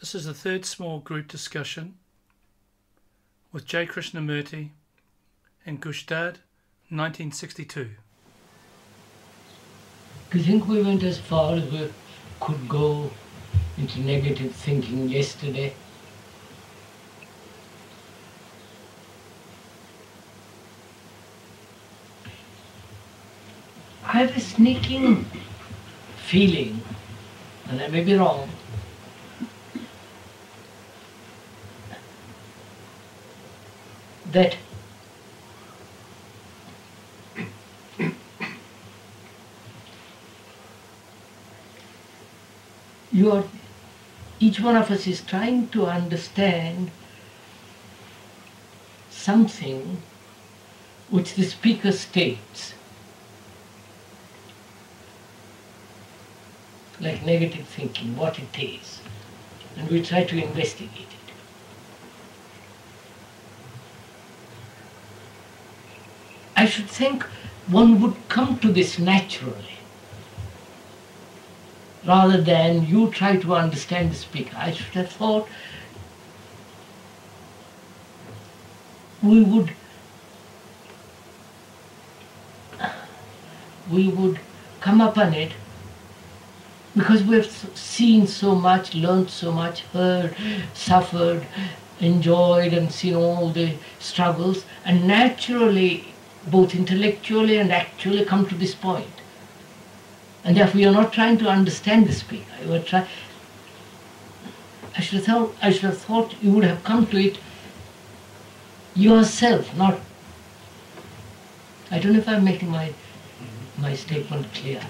This is the third small group discussion with J. Krishnamurti in Gstaad, 1962. Do you think we went as far as we could go into negative thinking yesterday? I have a sneaking feeling, and I may be wrong, that each one of us is trying to understand something which the speaker states, like negative thinking, what it is, and we try to investigate it. I should think one would come to this naturally, rather than you try to understand the speaker. I should have thought we would come upon it because we have seen so much, learned so much, heard, suffered, enjoyed and seen all the struggles, and naturally, both intellectually and actually, come to this point. And therefore you are not trying to understand the speaker. I should have thought you would have come to it yourself, not. I don't know if I'm making my statement clear.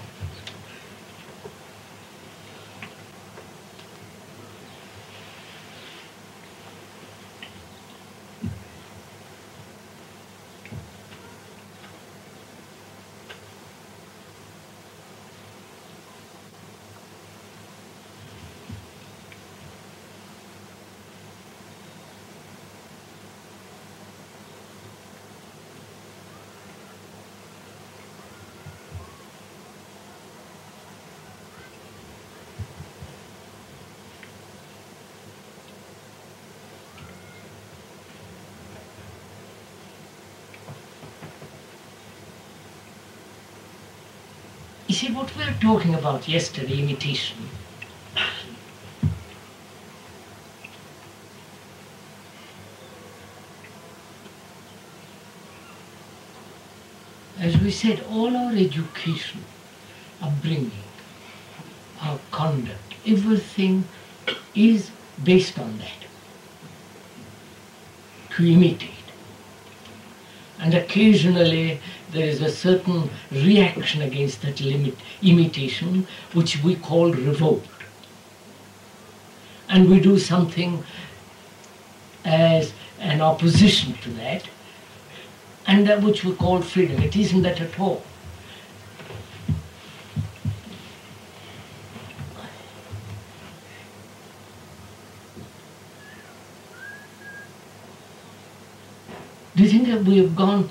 You see, what we were talking about yesterday, imitation, as we said, all our education, upbringing, our conduct, everything is based on that, to imitate. And occasionally there is a certain reaction against that imitation, which we call revolt. And we do something as an opposition to that, and that which we call freedom. It isn't that at all. Do you think that we have gone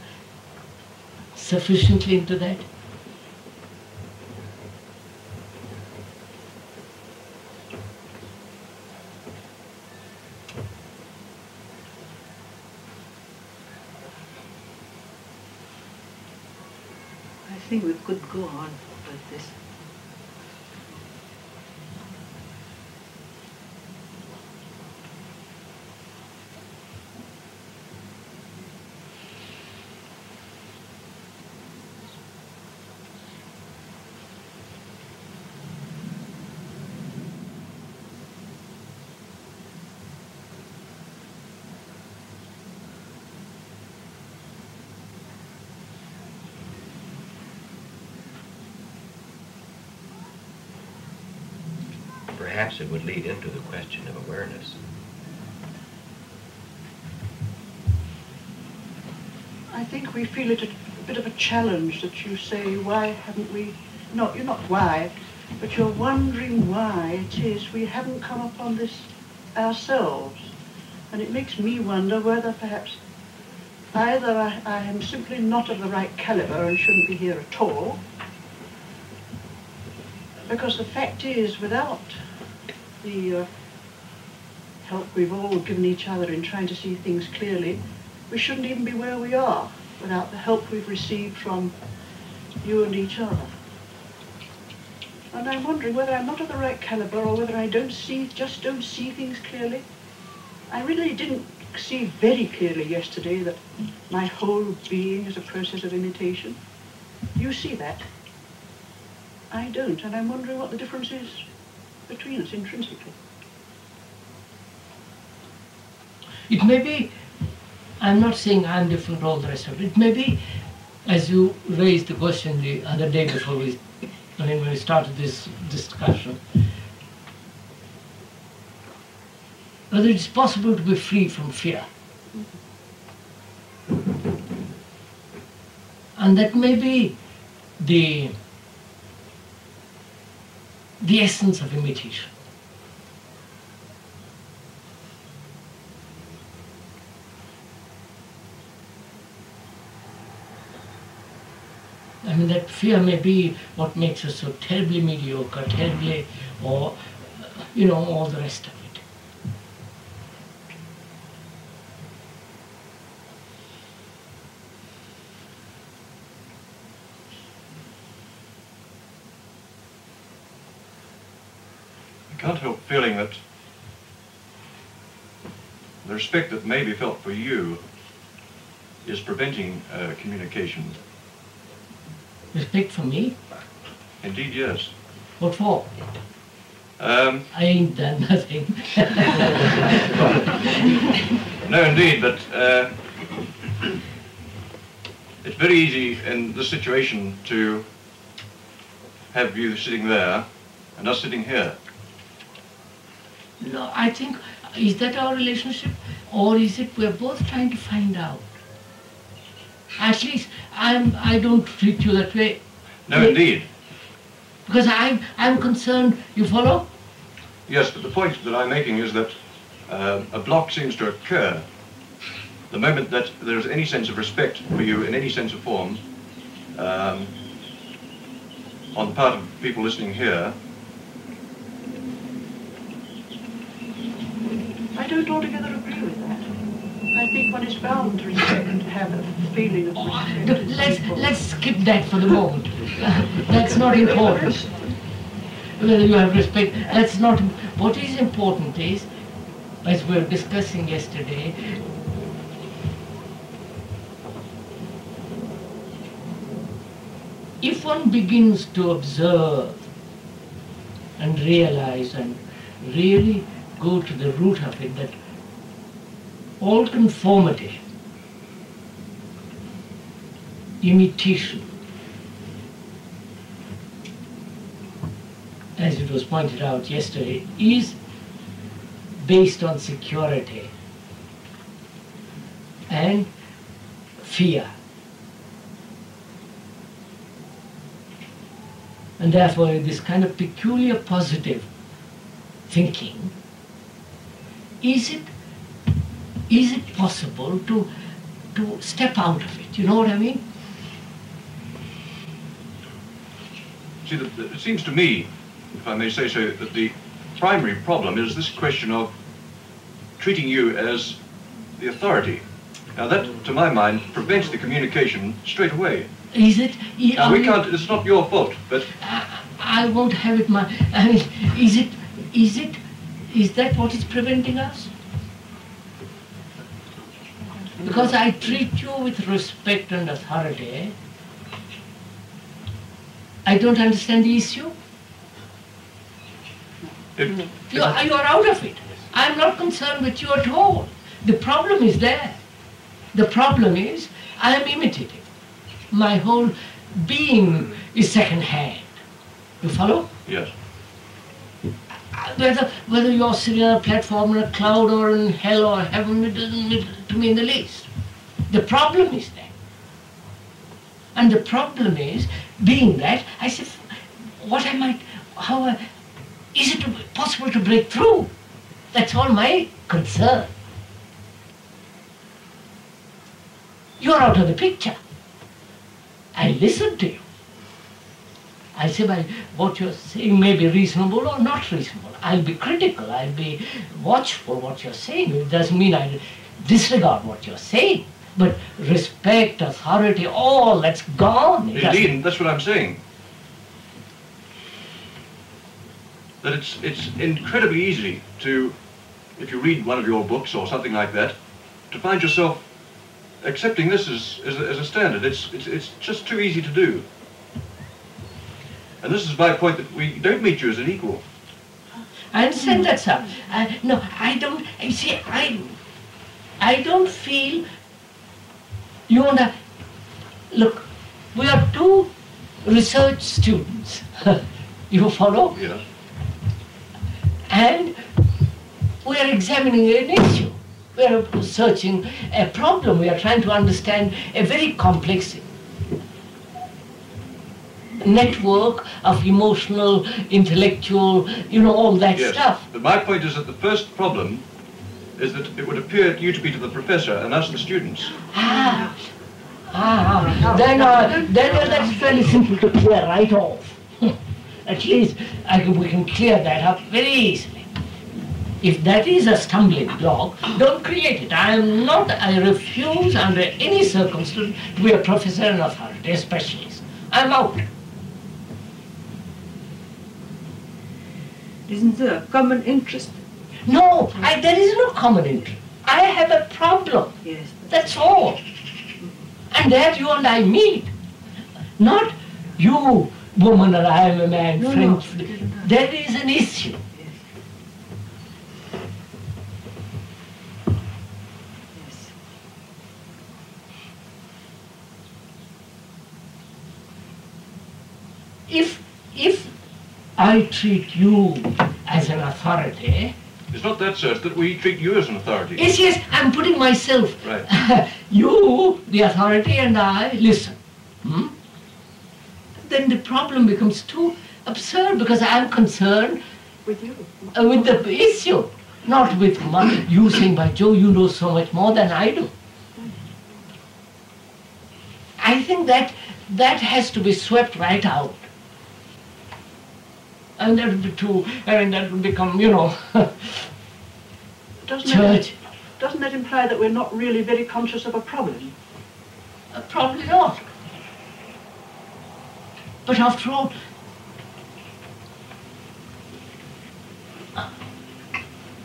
sufficiently into that? I think we could go on with this. Perhaps it would lead into the question of awareness. I think we feel it a bit of a challenge that you say, why haven't we, no, you're not why, but you're wondering why it is we haven't come upon this ourselves. And it makes me wonder whether perhaps either I am simply not of the right caliber and shouldn't be here at all, because the fact is, without the help we've all given each other in trying to see things clearly, we shouldn't even be where we are without the help we've received from you and each other. And I'm wondering whether I'm not of the right caliber or whether I just don't see things clearly. I really didn't see very clearly yesterday that my whole being is a process of imitation. You see that? I don't, and I'm wondering what the difference is between us intrinsically. It may be, I'm not saying I'm different, all the rest of it. It may be, as you raised the question the other day before when we started this discussion, whether it's possible to be free from fear. And that may be the essence of imitation. I mean, that fear may be what makes us so terribly mediocre, terribly, or, all the rest of it. I can't help feeling that the respect that may be felt for you is preventing communication. Respect for me? Indeed, yes. What for? I ain't done nothing. No, indeed, but it's very easy in this situation to have you sitting there and us sitting here. No, I think, is that our relationship? Or is it we're both trying to find out? At least I don't treat you that way. No, indeed. Because I'm concerned, you follow? Yes, but the point that I'm making is that a block seems to occur the moment that there's any sense of respect for you in any sense of form on the part of people listening here. I don't altogether agree with that. I think one is bound to respect and to have a feeling of respect. Let's skip that for the moment. That's not important. Whether you have respect, that's not. What is important is, as we were discussing yesterday, if one begins to observe and realize and really go to the root of it, that all conformity, imitation, as it was pointed out yesterday, is based on security and fear. And therefore this kind of peculiar positive thinking, is it possible to step out of it? You know what I mean? See, it seems to me, if I may say so, that the primary problem is this question of treating you as the authority. Now that, to my mind, prevents the communication straight away. Is it? Now we can't, it's not your fault, but... I won't have it, I mean, is that what is preventing us? Because I treat you with respect and authority, I don't understand the issue. You are out of it. I'm not concerned with you at all. The problem is there. The problem is I am imitative. My whole being is second-hand. You follow? Yes. Whether you're sitting on a platform in a cloud or in hell or heaven, it doesn't matter to me in the least. The problem is there. And the problem is, being that, I said, is it possible to break through? That's all my concern. You're out of the picture. I listened to you. I say, by what you're saying may be reasonable or not reasonable. I'll be critical, I'll be watchful what you're saying. It doesn't mean I disregard what you're saying. But respect, authority, all that's gone. Indeed, that's what I'm saying. That it's incredibly easy to, if you read one of your books or something like that, to find yourself accepting this as a standard. It's just too easy to do. And this is my point, that we don't meet you as an equal. I understand that, sir. No, I don't. You see, I don't feel. You wanna look? We are two research students. You follow? Yeah. And we are examining an issue. We are searching a problem. We are trying to understand a very complex network of emotional, intellectual, all that Yes. stuff. But my point is that the first problem is that it would appear you to be to the professor and us the students. Then that's fairly simple to clear right off. At least we can clear that up very easily. If that is a stumbling block, don't create it. I refuse under any circumstance to be a professor and authority, a specialist. I'm out. Isn't there a common interest? No, there is no common interest. I have a problem. Yes. That's all. And there you and I meet. Not you, woman, and I am a man, friend. There is an issue. If I treat you as an authority. It's not that, sir, it's that we treat you as an authority. Yes, I'm putting myself. Right. You, the authority, and I listen. Then the problem becomes too absurd because I'm concerned With you. With the issue, not with you saying, by Joe, you know so much more than I do. I think that has to be swept right out. And that would be too, that would become, church. Doesn't that imply that we're not really very conscious of a problem? Probably not. But after all,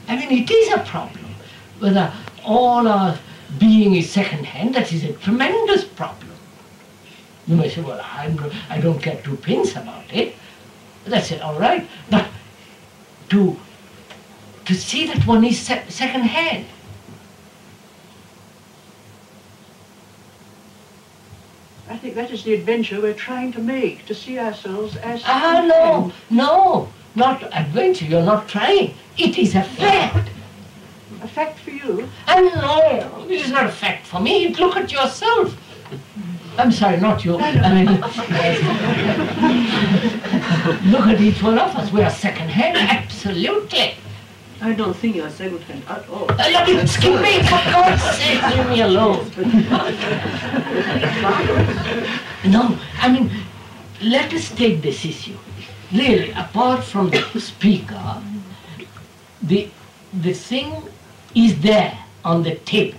it is a problem. Whether all our being is second-hand, that is a tremendous problem. You may say, well, I don't care two pins about it. That's it, all right. But to see that one is second-hand. I think that is the adventure we're trying to make, to see ourselves as... No, not adventure, you're not trying. It is a fact. A fact for you? No, it is not a fact for me. Look at yourself. I'm sorry, not you. Look at each one of us. We are second-hand, absolutely. I don't think you're second-hand at all. Skip me, for God's sake, leave me alone. No, let us take this issue. Really, apart from the speaker, the thing is there on the table.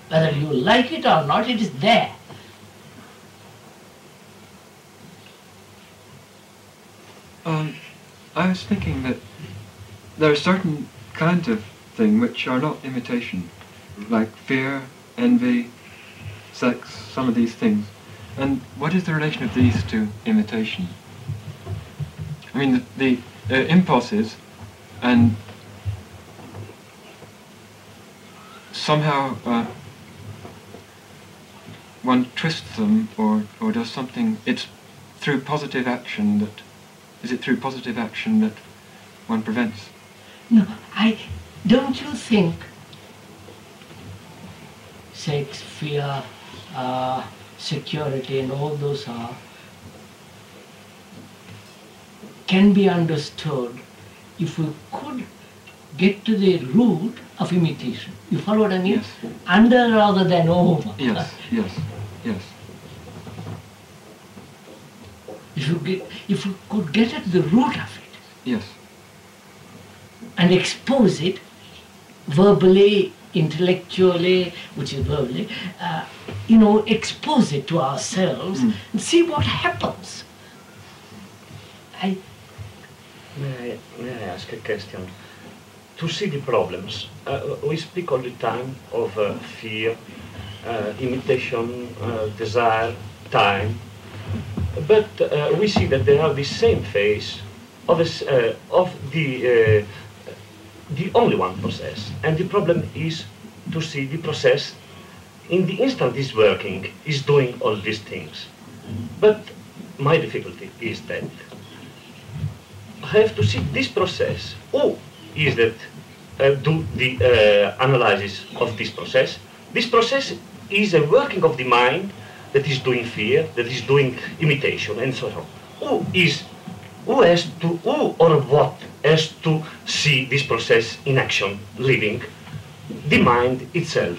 Whether you like it or not, it is there. I was thinking that there are certain kinds of things which are not imitation, like fear, envy, sex, some of these things. And what is the relation of these to imitation? The impulses, and somehow one twists them or does something. It's through positive action that... Is it through positive action that one prevents? No, don't you think sex, fear, security and all those can be understood if we could get to the root of imitation. You follow what I mean? Yes. Under rather than over. Yes. if we could get at the root of it Yes. and expose it verbally, intellectually, which is verbally, expose it to ourselves and see what happens. May I ask a question? To see the problems, we speak all the time of fear, imitation, desire, time, but we see that they have the same phase of the only one process, and the problem is to see the process in the instant is working, is doing all these things. But my difficulty is that I have to see this process. Who is that do the analysis of this process? This process is a working of the mind that is doing fear, that is doing imitation, and so on. Who or what has to see this process in action, living? The mind itself.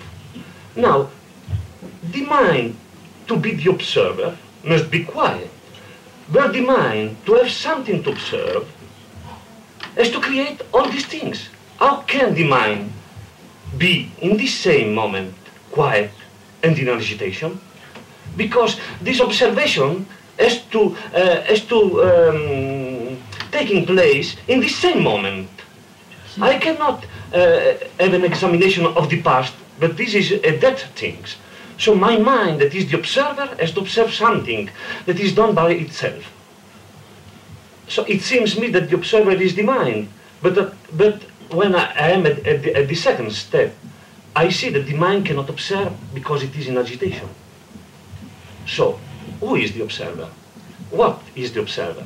Now, the mind, to be the observer, must be quiet. But the mind, to have something to observe, has to create all these things. How can the mind be in the same moment quiet and in agitation? Because this observation has to taking place in the same moment. I cannot have an examination of the past, but this is a dead thing. So my mind, that is the observer, has to observe something that is done by itself. So it seems me that the observer is the mind, but when I am at the second step, I see that the mind cannot observe because it is in agitation. So, who is the observer? What is the observer?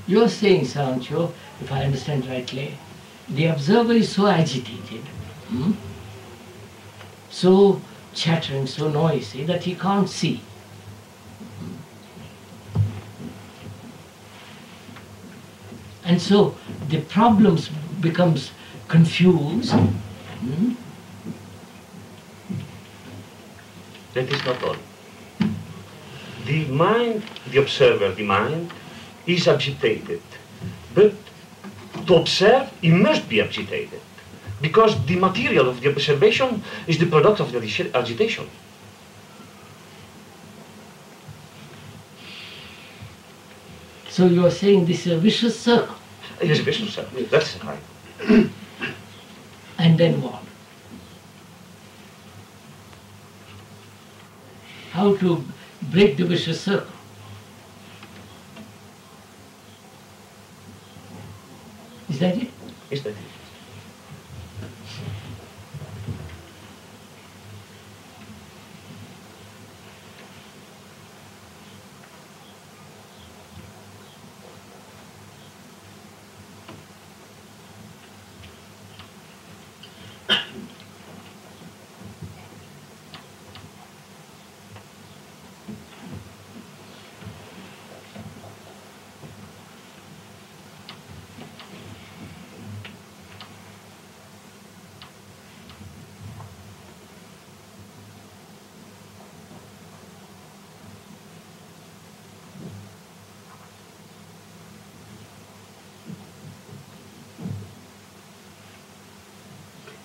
You're saying, Sancho, if I understand rightly, the observer is so agitated, so chattering, so noisy that he can't see. And so the problems becomes confused. That is not all. The mind, the observer, the mind, is agitated. But to observe, he must be agitated. Because the material of the observation is the product of the agitation. So you are saying this is a vicious circle. It is a vicious circle, that's right. And then what? How to break the vicious circle? Is that it? Is that it?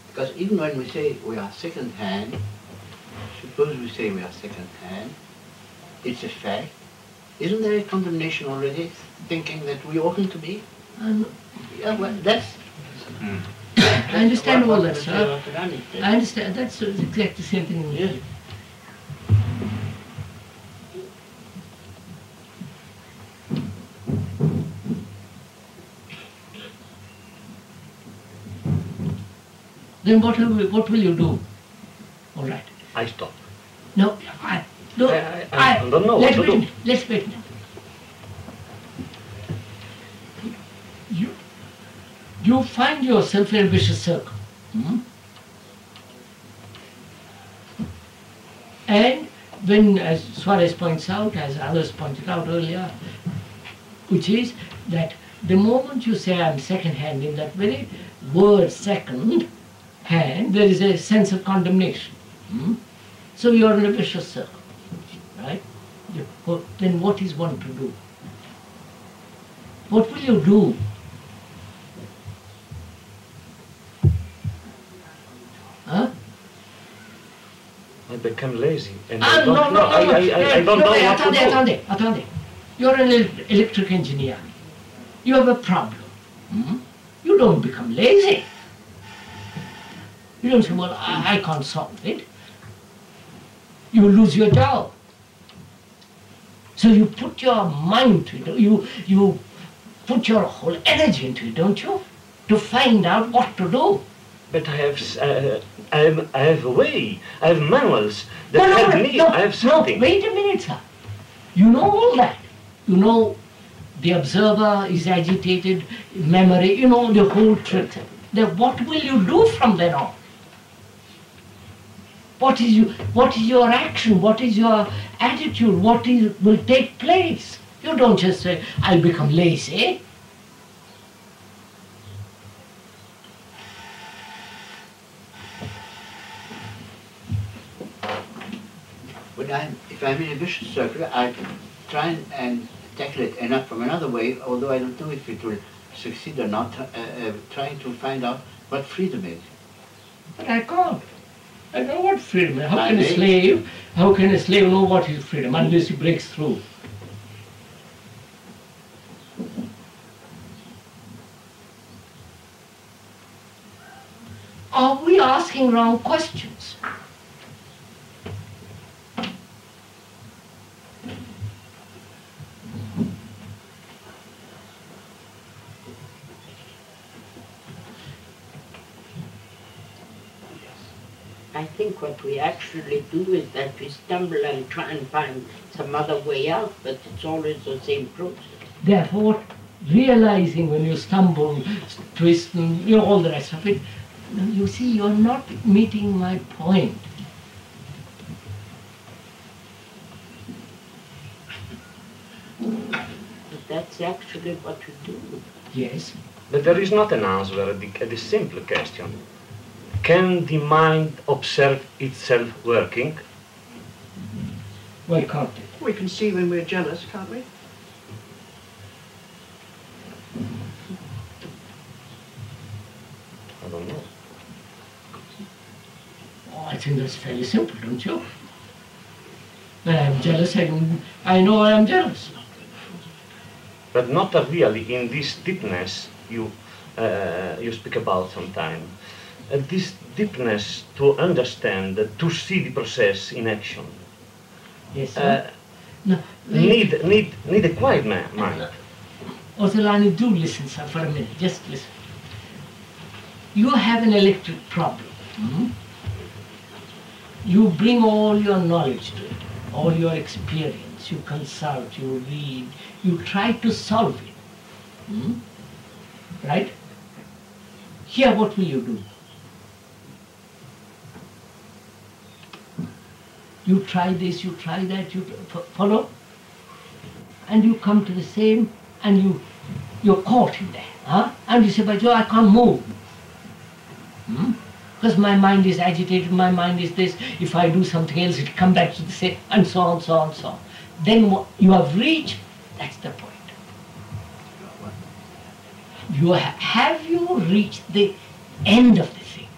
Because even when we say we are second hand, suppose we say we are second hand, it's a fact. Isn't there a condemnation already, thinking that we oughtn't to be? Yeah, well, that's... I understand all that, sir. Academic, I understand. That's exactly the same thing. Yes. Then what will you do? All right. I stop. No, I don't know what to do. Let's wait. You find yourself in a vicious circle. And when, as Suarez points out, as others pointed out earlier, which is that the moment you say I'm second hand, in that very word second hand, there is a sense of condemnation. So you're in a vicious circle, right? Then what is one to do? What will you do? Huh? I become lazy and I don't know what to do. Attendez. You're an electric engineer. You have a problem. You don't become lazy. You don't say, well, I can't solve it. You lose your job. So you put your mind to it. You put your whole energy into it, don't you? To find out what to do. But I have a way. I have manuals that help me. I have something. No, wait a minute, sir. You know all that. You know the observer is agitated, memory, you know the whole trick. Then what will you do from then on? What is your action? What is your attitude? What will take place? You don't just say, I'll become lazy. But if I'm in a vicious circle, I try and tackle it from another way, although I don't know if it will succeed or not, trying to find out what freedom is. But I can't. I don't know what freedom is. How can a slave know what is freedom unless he breaks through? Are we asking wrong questions? I think what we actually do is that we stumble and try and find some other way out, but it's always the same process. Therefore, realizing when you stumble, twist, and all the rest of it, you see, you're not meeting my point. But that's actually what you do. Yes. But there is not an answer at the simple question. Can the mind observe itself working? Well, can't it? We can see when we're jealous, can't we? I don't know. Oh, I think that's fairly simple, don't you? When I'm jealous, I know I am jealous. But not really in this deepness you speak about sometimes. This deepness to understand, to see the process in action. Yes, sir. Need a quiet mind. Ortolani, do listen, sir, for a minute. Just listen. You have an electric problem. You bring all your knowledge to it, all your experience. You consult, you read, you try to solve it. Right? Here, what will you do? You try this, you try that, you follow, and you come to the same, and you're caught in there, and you say, but Joe, I can't move, because my mind is agitated, my mind is this, if I do something else, it'll come back to the same, and so on, so on, so on. Then you have reached, that's the point. Have you reached the end of the thing?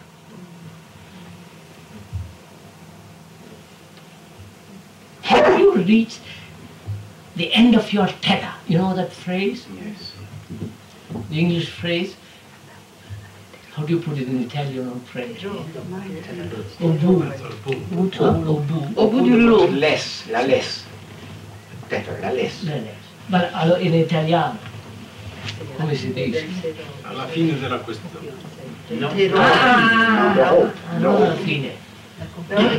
Have you reached the end of your tether? You know that phrase? Yes. The English phrase? How do you put it in Italian or French? Obu. Less, la less. Tether, la less. But in Italiano, come si dice? Alla fine della questione. Non alla fine.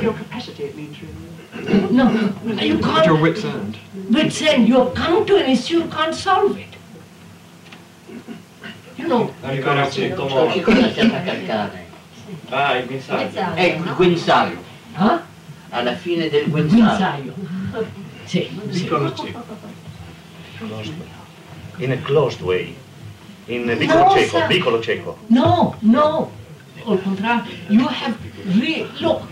Your capacity, it means, really. No, you can't. At your wit's end. Wit's end, you come to an issue, you can't solve it. You know. Che cosa c'è da calcare? Il guinzaglio. Ecco, il guinzaglio. Alla fine del guinzaglio. Sì, sì. Piccolo C. in a closed way, in piccolo cieco. No, no. Al contrario, you have look.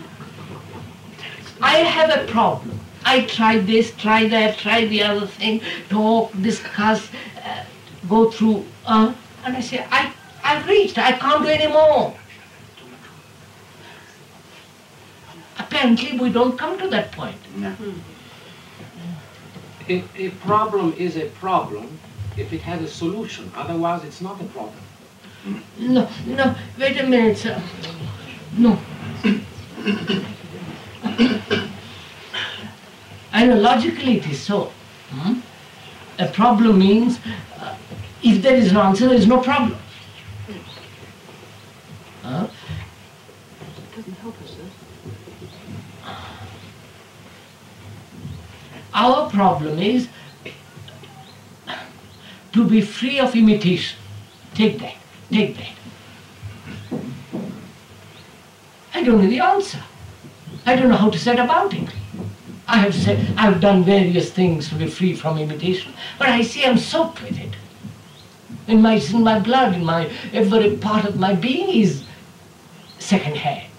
I have a problem. I try this, try that, try the other thing, talk, discuss, go through, and I say, I've reached, I can't do any more. Apparently we don't come to that point. No. A problem is a problem if it has a solution. Otherwise, it's not a problem. No, no, wait a minute, sir. No. I know logically it is so. A problem means if there is an answer, there is no problem. It doesn't help us, sir. Our problem is to be free of imitation. Take that, take that. I don't know the answer. I don't know how to set about it. I've done various things to be free from imitation, but I see I'm soaked with it. In my blood, in my every part of my being is second-hand.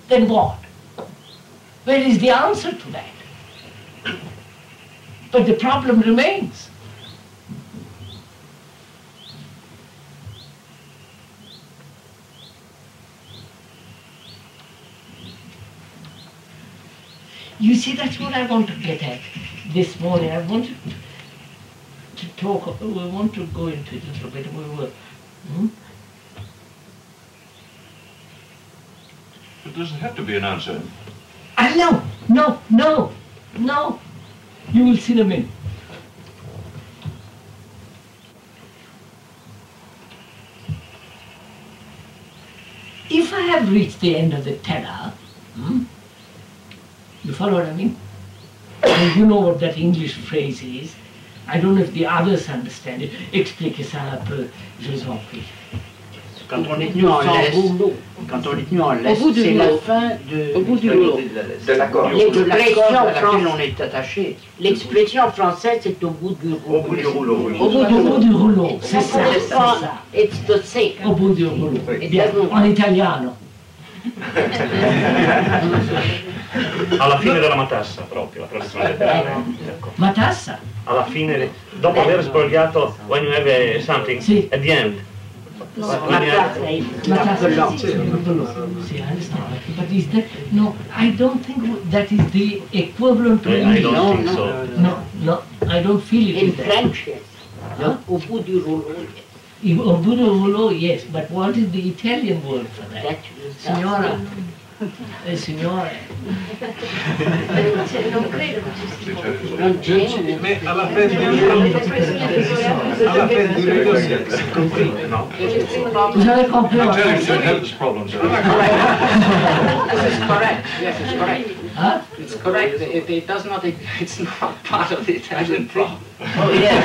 Then what? Where is the answer to that? But the problem remains. You see, that's what I want to get at this morning. I wanted to talk, we want to go into it a little bit. But does it have to be an answer? No. You will see in a minute. If I have reached the end of the tether, you follow what I mean? And you know what that English phrase is. I don't know if the others understand it. Expliquez ça un peu, je vous en prie. Quand on est tenu en laisse, c'est la fin de l'accord à laquelle on est attaché. L'expression française, c'est au bout du rouleau. Au bout du rouleau, oui. Au bout du rouleau, c'est ça. It's the same. Au bout du rouleau. Bien, en italiano. Alla fine della matassa proprio, la traduzione letterale. Matassa? Alla fine, dopo aver spogliato, when you have something, at the end. Matassa. See, I understand. But is that, no, I don't think that is the equivalent to English. I don't think so. No, I don't feel it. In French, yes. Au bout du rouleau, yes. Au bout du rouleau, yes. But what is the Italian word for that? Signora. Signore. Non credo. Mais à la fin du rouleau, c'est compris. Vous avez compris? Italians don't have this problem, sir. This is correct. Yes, it's correct. Huh? It's correct. It does not. It's not part of the Italian problem. Oh yes.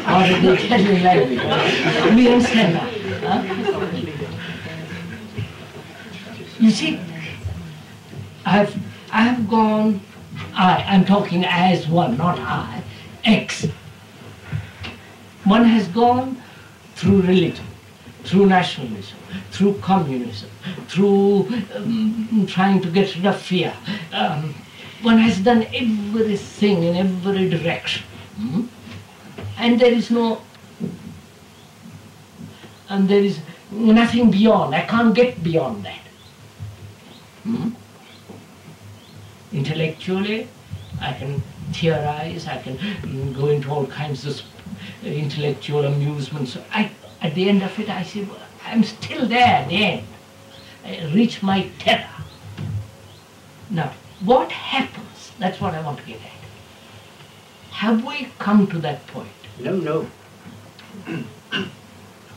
Out of the Italian language. We understand that. Huh? You see, I have gone. I'm talking as one, not I. X. One has gone through religion, through nationalism, through communism, through trying to get rid of fear. One has done everything in every direction. And there is nothing beyond. I can't get beyond that. Intellectually, I can theorize, I can go into all kinds of intellectual amusements. At the end of it, I say, well, I'm still there at the end. I reach my tether. Now, what happens? That's what I want to get at. Have we come to that point? No.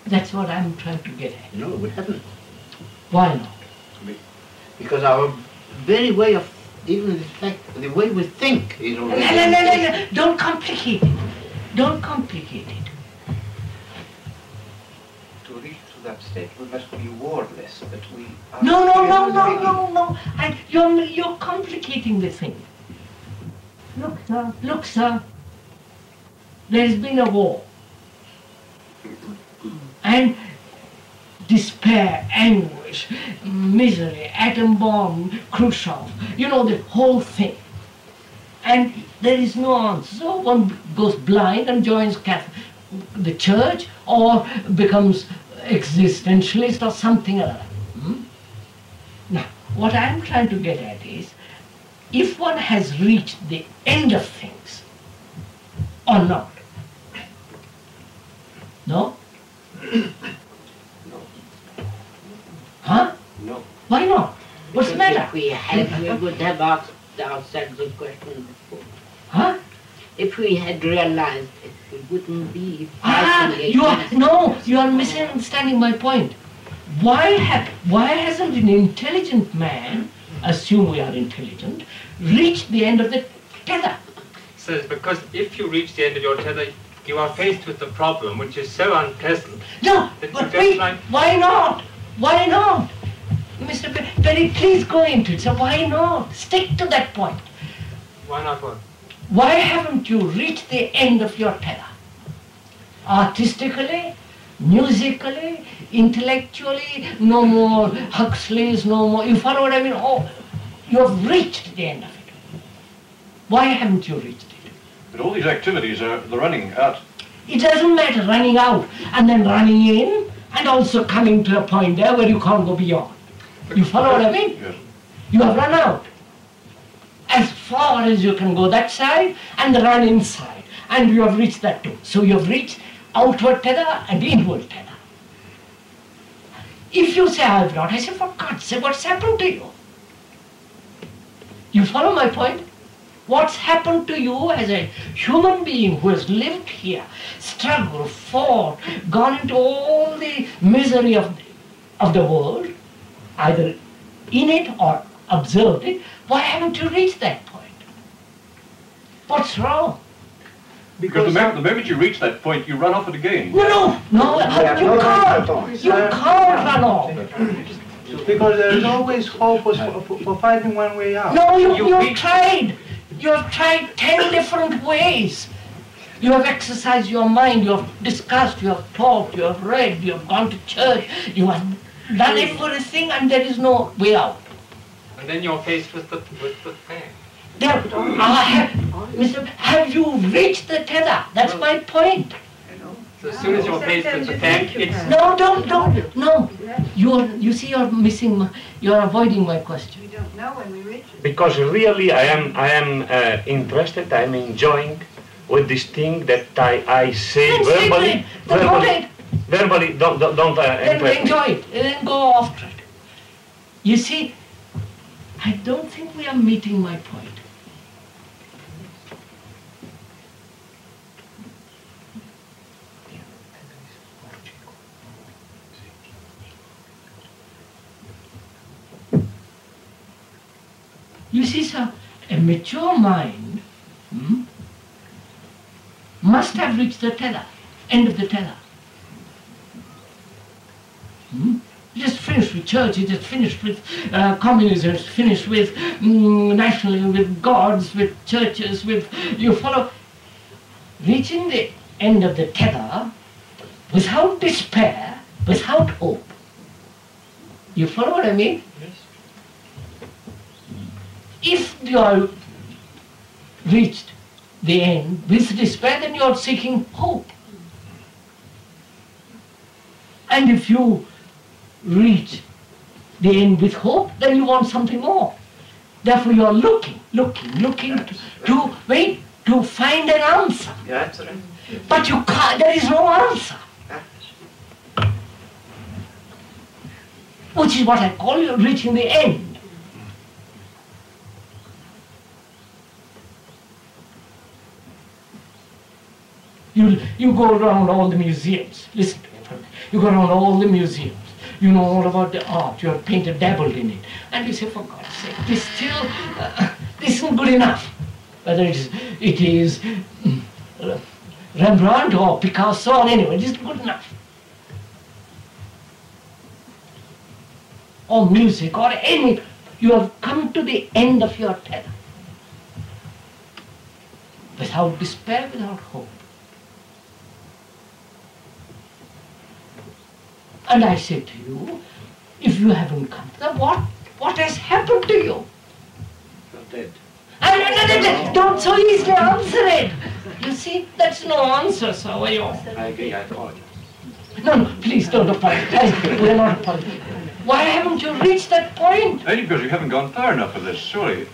That's what I'm trying to get at. No, we haven't. Why not? Because our very way of, even the fact, the way we think is already... No. Don't complicate it. Don't complicate it. To reach to that state, we must be wordless, but we are... No. You're complicating the thing. Look, sir. There has been a war. and despair, anguish, misery, atom bomb, Khrushchev, you know, the whole thing. And there is no answer. So one goes blind and joins the church or becomes existentialist or something or other. Now, what I'm trying to get at is, if one has reached the end of things or not. No? Huh? No. Why not? What's the matter? If we had, we would have asked ourselves the question before. Huh? If we had realized it, we wouldn't be fighting you are misunderstanding my point. Why hasn't an intelligent man, assume we are intelligent, reached the end of the tether? So it's because if you reach the end of your tether, you are faced with the problem, which is so unpleasant. No, but wait, why not? Why not? Mr. Perry, please go into it. So why not? Stick to that point. Why not what? Why haven't you reached the end of your tether? Artistically, musically, intellectually, no more Huxleys, no more, you follow what I mean? Oh, you have reached the end of it. Why haven't you reached it? But all these activities are the running out. It doesn't matter running out and then running in and also coming to a point there where you can't go beyond. You follow what I mean? Yes. You have run out. As far as you can go that side and run inside. And you have reached that too. So you have reached outward tether and inward tether. If you say I have not, I say for God's sake, what's happened to you? You follow my point? What's happened to you as a human being who has lived here, struggled, fought, gone into all the misery of the world, either in it or observed it, why haven't you reached that point? What's wrong? Because the moment you reach that point, you run off it again. No, you can't. You can't run off. Because there is always hope for finding one way out. No, you've tried. You have tried 10 different ways. You have exercised your mind, you have discussed, you have talked, you have read, you have gone to church, you have done everything and there is no way out. And then you're faced with the thing. There, have you reached the tether? That's my point. So as soon as you're faced with the fact, it's... No. You see, you're missing, you're avoiding my question. We don't know when we reach it. Because really I am interested, I'm enjoying with this thing that I say verbally. Verbally, don't Then enjoy it, and then go after it. You see, I don't think we are meeting my point. You see, sir, a mature mind must have reached the tether, end of the tether. It is finished with church, it is finished with communism, it is finished with nationalism, with gods, with churches, with, you follow. Reaching the end of the tether without despair, without hope. You follow what I mean? Yes. If you are reached the end with despair, then you are seeking hope. And if you reach the end with hope, then you want something more. Therefore you are looking to find an answer. Yeah, that's right. But you can't, there is no answer. Which is what I call you reaching the end. You go around all the museums, listen to me for a minute. You go around all the museums, you know all about the art, you have painted, dabbled in it, and you say, for God's sake, this still, this isn't good enough. Whether it is Rembrandt or Picasso or anyway, it isn't good enough. Or music or any, you have come to the end of your tether. Without despair, without hope. And I said to you, if you haven't come to that, what has happened to you? You're dead. Don't so easily answer it. You see, that's no answer, sir. I agree, I apologize. No, please don't apologize. We're not apologizing. Why haven't you reached that point? Only because you haven't gone far enough for this, surely.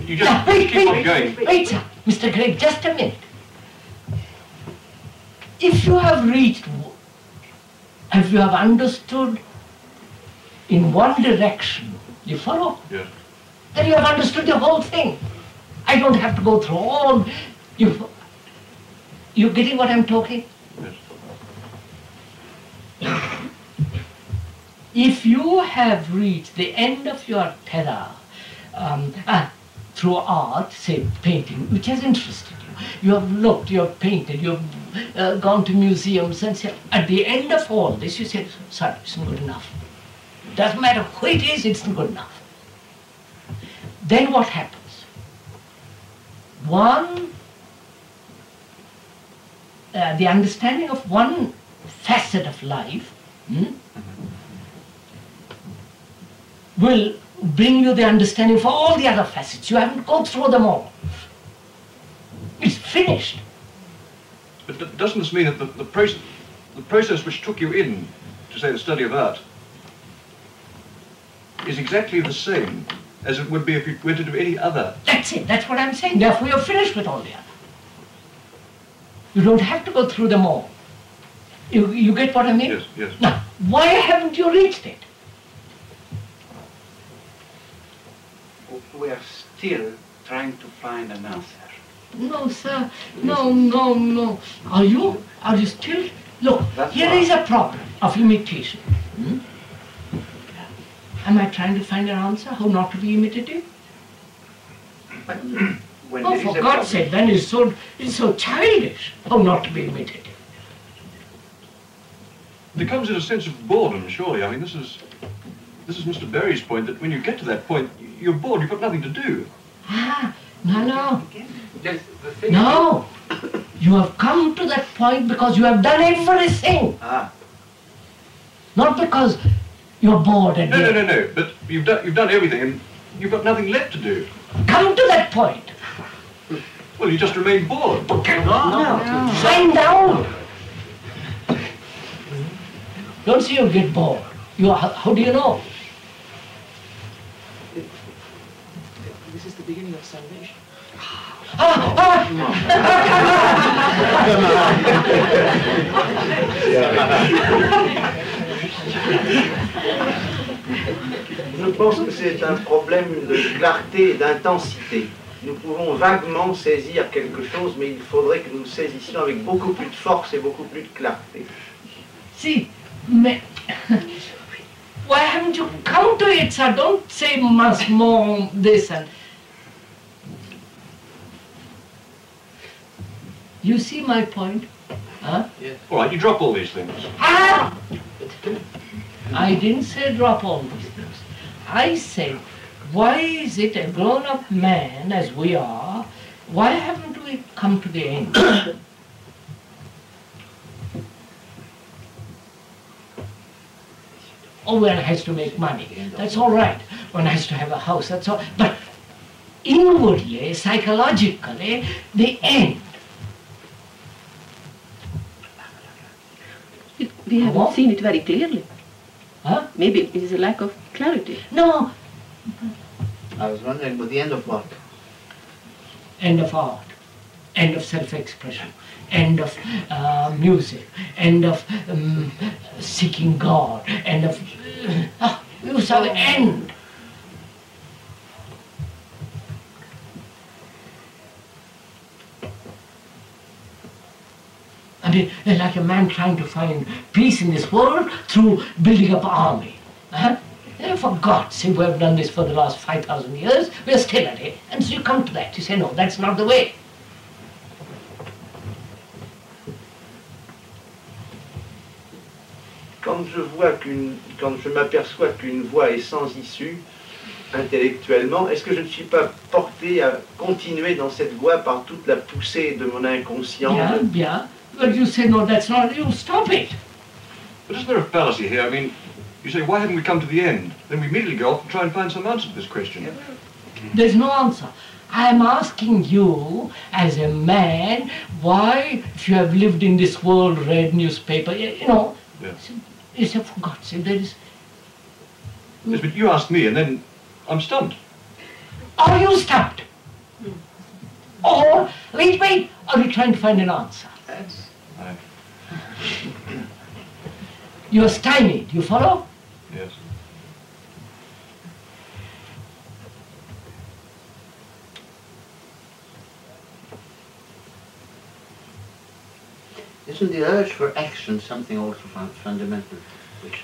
You just keep on going. Wait, sir. Mr. Gregg, just a minute. If you have reached, if you have understood in one direction, you follow? Yes. Then you have understood the whole thing. I don't have to go through all. You getting what I'm talking? Yes. If you have reached the end of your tether through art, say painting, which has interested you have looked, you have painted, you have gone to museums and said, at the end of all this you said, sorry, it's not good enough. Doesn't matter who it is, it's not good enough. Then what happens? The understanding of one facet of life will bring you the understanding for all the other facets. You haven't gone through them all. It's finished. But doesn't this mean that the process which took you in to, say, the study of art is exactly the same as it would be if you went into any other? That's it. That's what I'm saying. Therefore, you're finished with all the other. You don't have to go through them all. You get what I mean? Yes, yes. Now, why haven't you reached it? We are still trying to find an answer. No, sir. No. Are you still? Look, here is a problem of imitation. Am I trying to find an answer how not to be imitative? Oh, for God's sake, then it's so childish how not to be imitative. There comes in a sense of boredom, surely. I mean, this is Mr. Berry's point, that when you get to that point, you're bored, you've got nothing to do. No. No. You have come to that point because you have done everything. Not because you're bored and No. But you've done everything and you've got nothing left to do. Come to that point. Well, you just remain bored. No. Find out. Don't say you get bored. How do you know? This is the beginning of salvation. Je pense que c'est un problème de clarté et d'intensité. Nous pouvons vaguement saisir quelque chose, mais il faudrait que nous le saisissions avec beaucoup plus de force et beaucoup plus de clarté. See, why haven't you come to it, sir? Don't say much more this and... You see my point? Huh? Yes. All right, you drop all these things. I didn't say drop all these things. I said, why is it a grown-up man, as we are, why haven't we come to the end? Oh, one has to make money. That's all right. One has to have a house. That's all. But inwardly, psychologically, the end. We haven't seen it very clearly. Huh? Maybe it is a lack of clarity. No. I was wondering, but the end of what? End of art. End of self-expression. End of music. End of seeking God. End of... you saw the end. I mean, like a man trying to find peace in this world through building up an army. For God's sake, we have done this for the last 5,000 years, we are still at it. And so you come to that, you say, no, that's not the way. Quand je m'aperçois qu'une voie est sans issue, intellectuellement, est-ce que je ne suis pas porté à continuer dans cette voie par toute la poussée de mon inconscient? Yeah. But you say, no, that's not, you stop it. But isn't there a fallacy here? I mean, you say, why haven't we come to the end? Then we immediately go off and try and find some answer to this question. There's no answer. I am asking you, as a man, why, if you have lived in this world, read newspaper, you know, you say, for God's sake, there is... Yes, but you asked me, and then I'm stumped. Are you stumped? Or, wait, are you trying to find an answer? Aye. You are stymied, you follow? Yes. Isn't the urge for action something also fundamental, which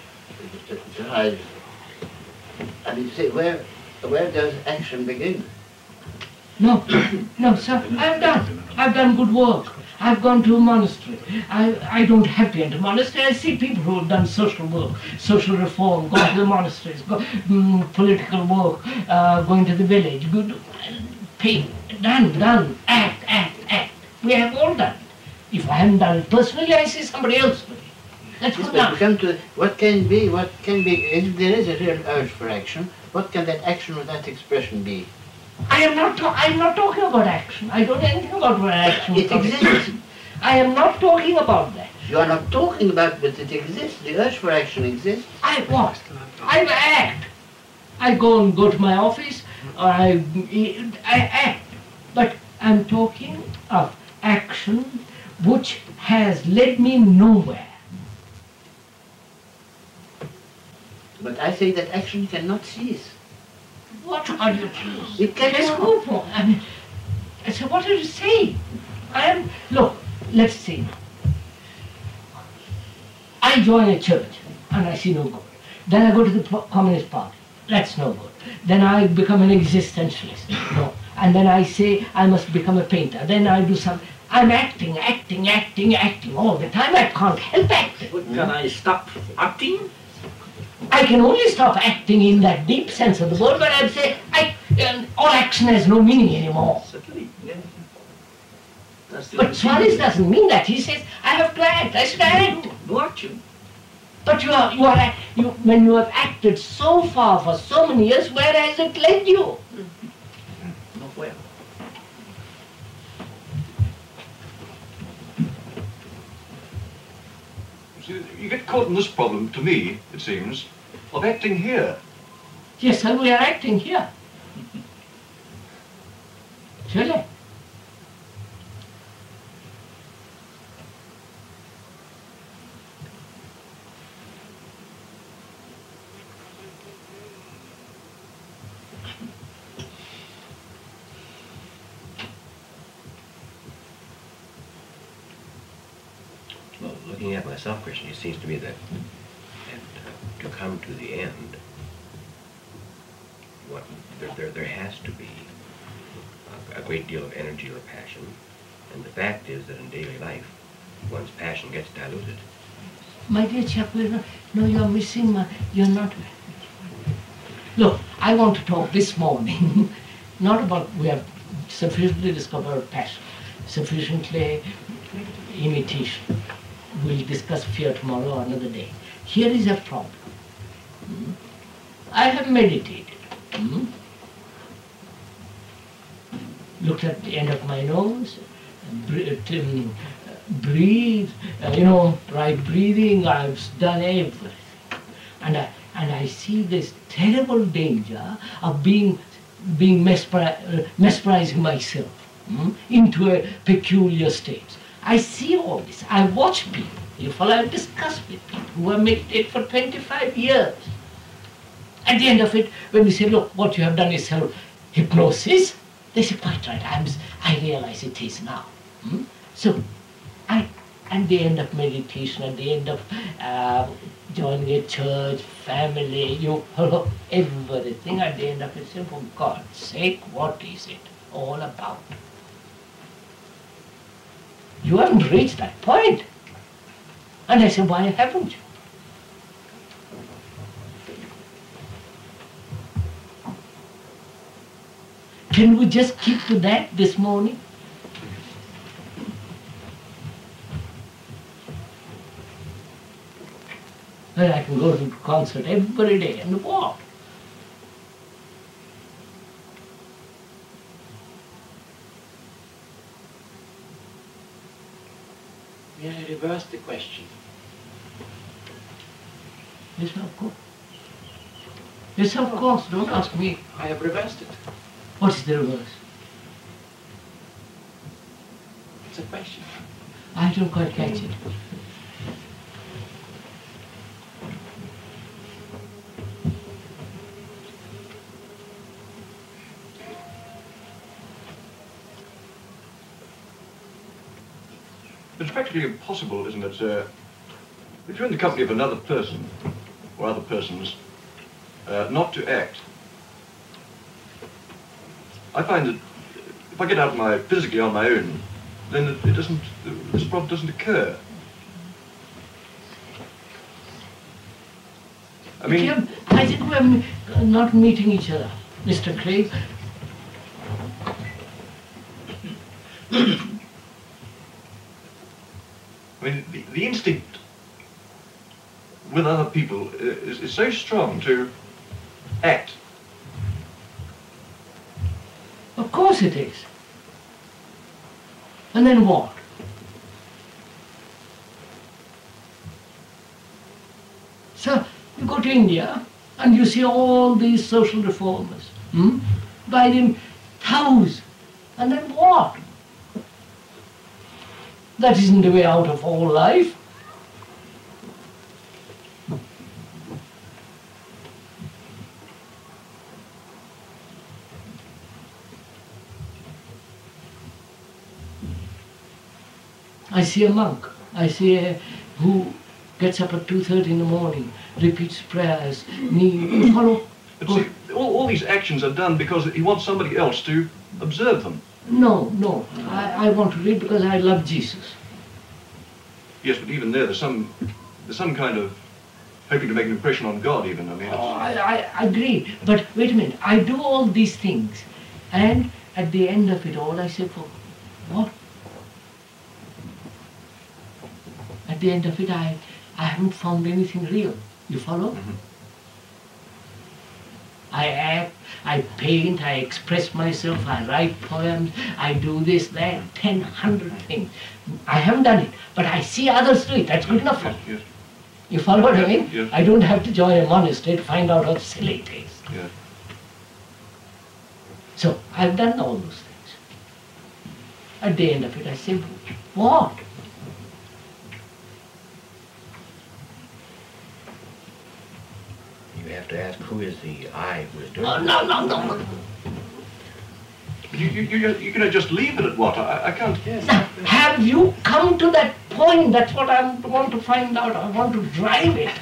drives? I mean, say, where does action begin? No, no, sir, I've done good work. I've gone to a monastery. I don't have to enter a monastery. I see people who have done social work, social reform, gone to the monasteries, political work, going to the village, good, pay, done, act. We have all done. If I haven't done it personally, I see somebody else do it. That's good enough. We come to what can be, if there is a real urge for action, what can that action or that expression be? I'm not talking about action. I don't know anything about what action It exists. I am not talking about that. You are not talking about, but it exists. The urge for action exists. I what? I act. I go to my office, or I act. But I'm talking of action which has led me nowhere. But I say that action cannot cease. What are you saying? It cannot. I mean, so what are you saying? Look, let's see. I join a church and I see no good. Then I go to the Communist Party. That's no good. Then I become an existentialist. No. And then I say I must become a painter. Then I do some. I'm acting all the time. I can't help acting. But can I stop acting? I can only stop acting in that deep sense of the word, but I'd say all action has no meaning anymore. Certainly, yeah. But Suarez doesn't mean that. He says, I have to act, I should act. No action. But when you have acted so far for so many years, where has it led you? Nowhere. You get caught in this problem, to me, it seems, of acting here. Yes, sir, we are acting here. Surely. Well, looking at myself, Krishna, it seems to me that to come to the end, there has to be a great deal of energy or passion, and the fact is that in daily life, one's passion gets diluted. My dear chap, no, you're missing you're not... Look, I want to talk this morning, not about we have sufficiently discovered passion, sufficiently imitation. We'll discuss fear tomorrow or another day. Here is a problem. I have meditated. Looked at the end of my nose, breathe, right breathing, I've done everything. And I see this terrible danger of being mesmerizing myself into a peculiar state. I see all this. I watch people. I discuss with people who have meditated for 25 years. At the end of it, when we say, look, what you have done is self-hypnosis, they say, quite right, I realize it is now. So, at the end of meditation, at the end of joining a church, family, you follow everything, at the end of it, say, for God's sake, what is it all about? You haven't reached that point. And I said, why haven't you? Can we just keep to that this morning? And I can go to a concert every day, and what? May I reverse the question? Yes, of course. Yes, of course. Don't ask me. I have reversed it. What is the reverse? It's a question. I don't quite catch it. It's practically impossible, isn't it, if you're in the company of another person, or other persons, not to act. I find that if I get out physically on my own, then this problem doesn't occur. I mean, Jim, I think we're not meeting each other, Mr. Craig. I mean, the instinct with other people is so strong to act. Of course it is. And then what? So you go to India and you see all these social reformers, by them thousands, and then what? That isn't the way out of all life. I see a monk, who gets up at 2:30 in the morning, repeats prayers, you follow? But see, all these actions are done because he wants somebody else to observe them. No, I want to read because I love Jesus. Yes, but even there's some kind of hoping to make an impression on God even, I mean. I agree, but wait a minute, I do all these things, and at the end of it all I say, for what? At the end of it I haven't found anything real, you follow? Mm-hmm. I act, I paint, I express myself, I write poems, I do this, that, 100 things. I haven't done it, but I see others do it, that's good enough for me. Yes. You follow what I mean? Yes. I don't have to join a monastery to find out how silly it is. Yes. So, I've done all those things. At the end of it, I say, what? You have to ask who is the I who is doing Oh, this. no. You cannot just leave it at what? I can't. Yes. Now, have you come to that point? That's what I want to find out. I want to drive it.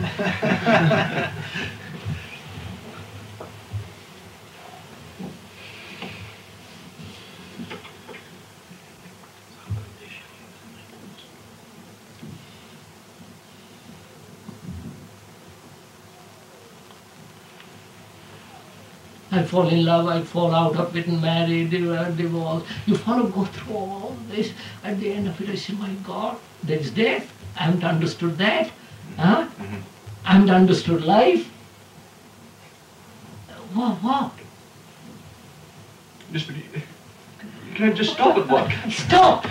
I fall in love, I fall out of it, married, divorced. You follow, go through all this. At the end of it, I say, my God, there is death. I haven't understood that. Huh? Mm-hmm. I haven't understood life. What? Yes, but you can't just stop at what? Stop!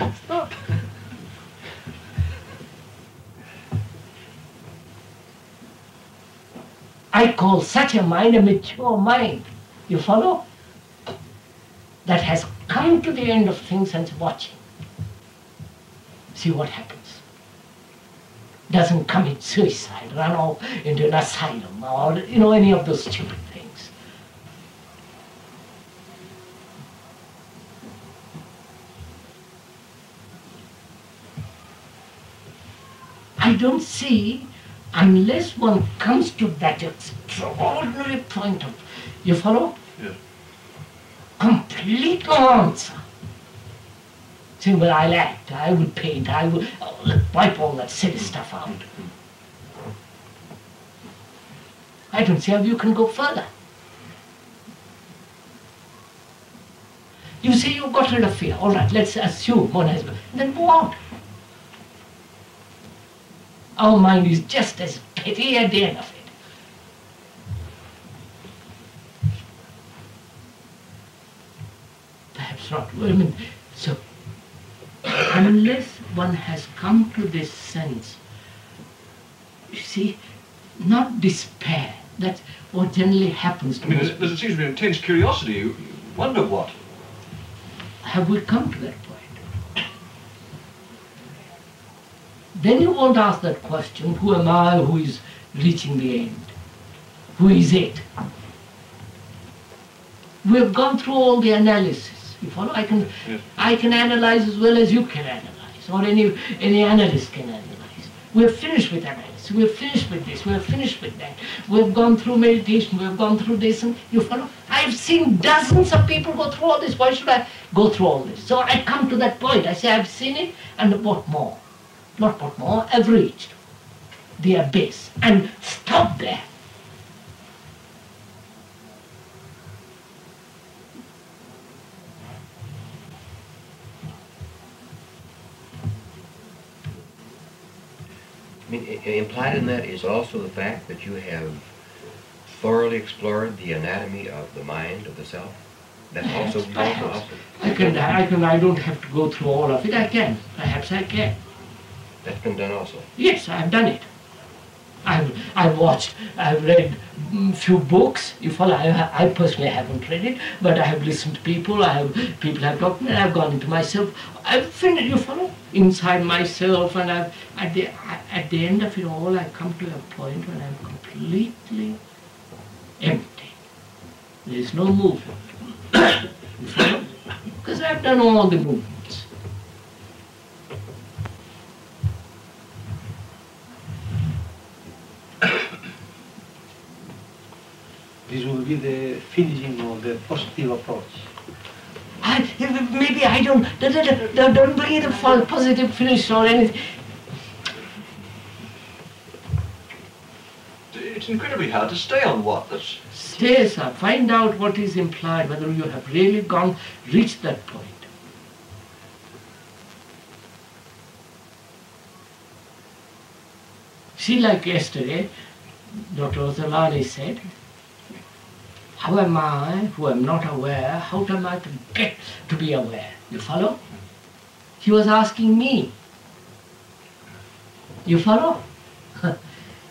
I call such a mind a mature mind. You follow? That has come to the end of things and is watching. See what happens. Doesn't commit suicide, run off into an asylum or, any of those stupid things. I don't see, unless one comes to that extraordinary point of, you follow? Yes. Complete answer. Saying, well, I'll act, I will paint, I will wipe all that silly stuff out. I don't see how you can go further. You say you've got rid of fear. All right, let's assume one has. Then what? our mind is just as petty at the end of it. Perhaps not. I mean, so unless one has come to this sense, you see, not despair. That's what generally happens to us. There seems to be intense curiosity. You wonder what. Have we come to that point? Then you won't ask that question, who am I who is reaching the end? Who is it? We have gone through all the analysis. You follow? I can analyze as well as you can analyze, or any analyst can analyze. We have finished with analysis. We have finished with this. We have finished with that. We have gone through meditation. We have gone through this. And you follow? I have seen dozens of people go through all this. Why should I go through all this? So I come to that point. I say I've seen it, and what more? Not what more. I've reached the abyss and stop there. I mean, implied in that is also the fact that you have thoroughly explored the anatomy of the mind, of the self. That's also I don't have to go through all of it. I can. Perhaps I can. That's been done also. Yes, I've done it. I've watched, I've read a few books. You follow? I personally haven't read it, but I have listened to people. People have talked, and I've gone into myself. I've finished. You follow? Inside myself, and at the end of it all, I come to a point when I'm completely empty. There is no movement. You follow? Because I've done all the movements. This will be the finishing of the positive approach. Maybe I don't bring it a positive finish or anything. It's incredibly hard to stay on what. Stay, sir. Find out what is implied, whether you have really reached that point. See, like yesterday, Dr. Ozolani said, how am I, who am not aware, how am I to get to be aware? You follow? He was asking me. You follow?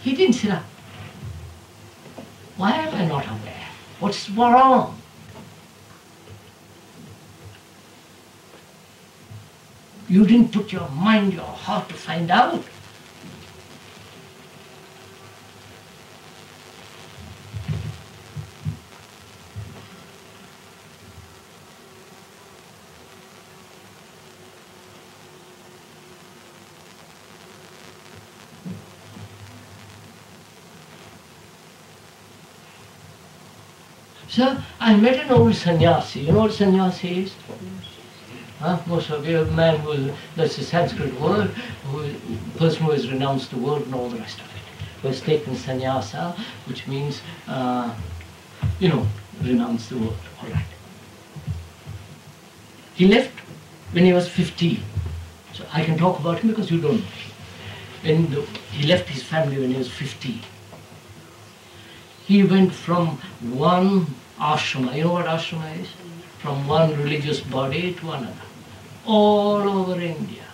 He didn't say, why am I not aware? What's wrong? You didn't put your mind, your heart to find out. So I met an old sannyasi. You know what sannyasi is? Most of you, a man that's a Sanskrit word, person who has renounced the world and all the rest of it, who has taken sannyasa, which means, renounce the world. All right. He left when he was 15. So I can talk about him because you don't know. He left his family when he was 15. He went from one ashrama, you know what ashrama is? From one religious body to another. All over India,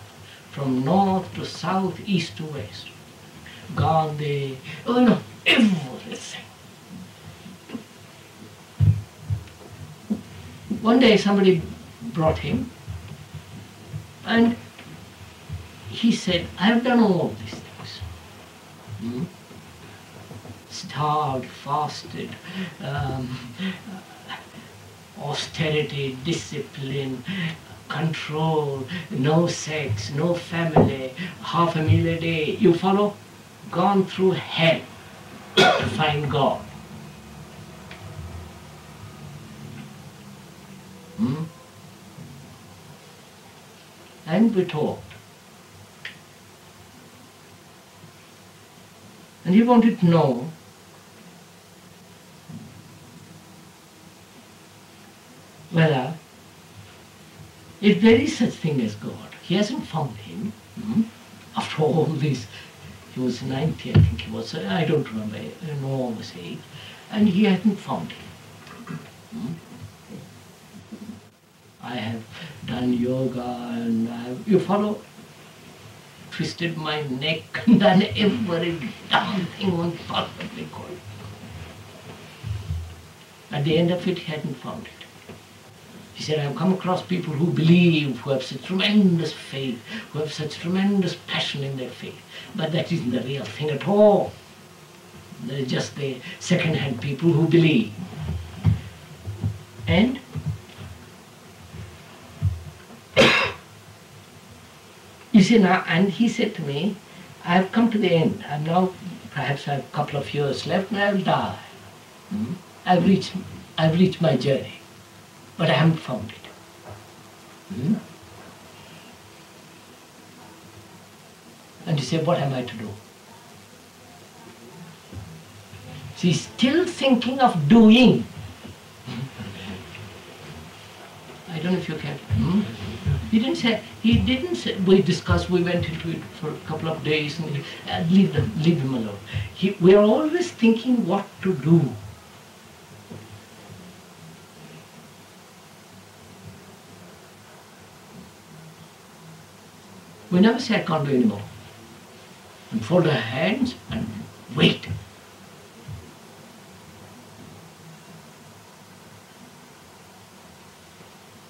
from north to south, east to west. Gandhi, everything. One day somebody brought him and he said, I have done all these things. Starved, fasted, austerity, discipline, control, no sex, no family, half a meal a day. You follow? Gone through hell to find God. And we talked. And he wanted to know whether if there is such thing as God. He hasn't found him after all this. He was 90, I think he was. I don't remember, enormous age. And he hadn't found it. I have done yoga and you follow? Twisted my neck and done every damn thing one possibly could. At the end of it, he hadn't found it. He said, I've come across people who believe, who have such tremendous faith, who have such tremendous passion in their faith. But that isn't the real thing at all. They're just the second-hand people who believe. And you see now, and he said to me, I've come to the end. I'm now, perhaps I have a couple of years left and I'll die. I've reached my journey, but I haven't found it. And you say, what am I to do? So he's still thinking of doing. I don't know if you can. He didn't say, we discussed, we went into it for a couple of days and leave him alone. We're always thinking what to do. We never say, I can't do anymore. And fold our hands and wait.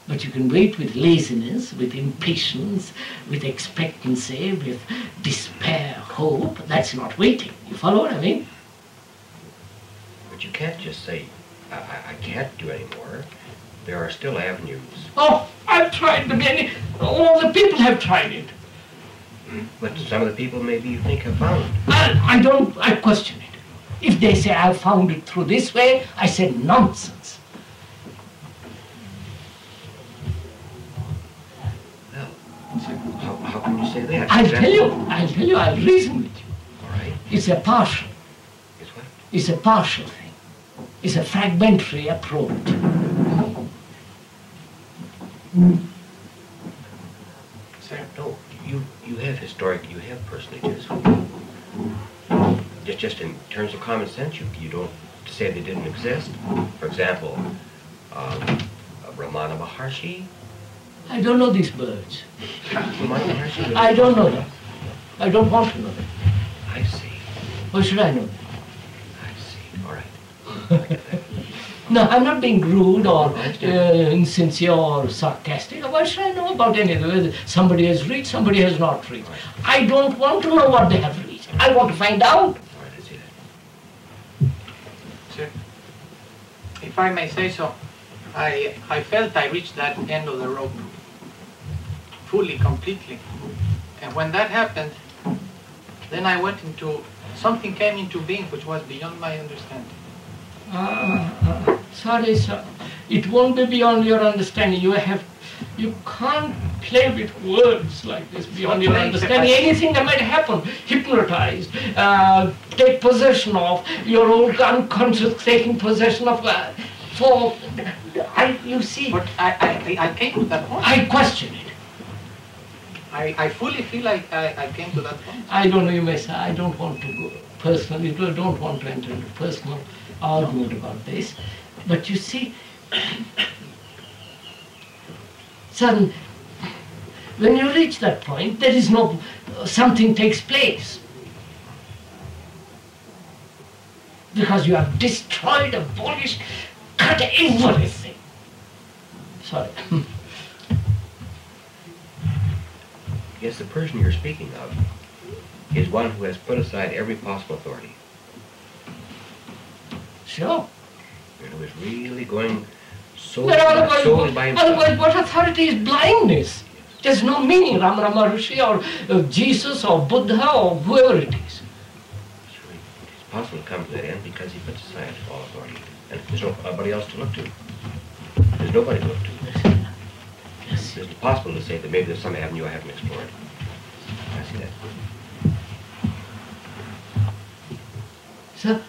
But you can wait with laziness, with impatience, with expectancy, with despair, hope. That's not waiting. You follow what I mean? But you can't just say, I can't do anymore. There are still avenues. Oh, I've tried many. All the people have tried it. But some of the people maybe you think have found. I question it. If they say I found it through this way, I said nonsense. Well, how can you say that? I'll tell you, I'll reason with you. All right. It's a partial. It's what? It's a partial thing. It's a fragmentary approach. No, you have you have personages. Just in terms of common sense, you don't say they didn't exist. For example, Ramana Maharshi. I don't know these birds. Ramana Maharshi. I don't know them. I don't want to know them. I see. Why should I know them? I see. All right. No, I'm not being rude or insincere or sarcastic. Why should I know about any of them? Somebody has reached, somebody has not reached. I don't want to know what they have reached. I want to find out. Sir, if I may say so, I felt I reached that end of the rope fully, completely. And when that happened, then I went into, something came into being which was beyond my understanding. Sorry, sir. It won't be beyond your understanding. You can't play with words like this beyond your understanding. Anything that might happen, hypnotized, take possession of, your own unconscious taking possession of. You see. But I came to that point. I question it. I fully feel like I came to that point. I don't know, you may say, I don't want to go personally, I don't want to enter into personal argument about this. But you see, son, when you reach that point, there is no, something takes place. Because you have destroyed, abolished, cut everything. Sorry. Yes, the person you're speaking of is one who has put aside every possible authority. Sure. And who is really going solely by himself. Otherwise, what authority is blindness? There's no meaning, Rama Maharshi or Jesus or Buddha or whoever it is. It's possible to come to that end because he puts aside all authority. And there's nobody else to look to. There's nobody to look to. Yes. It's possible to say that maybe there's some avenue I haven't explored. I see that. So,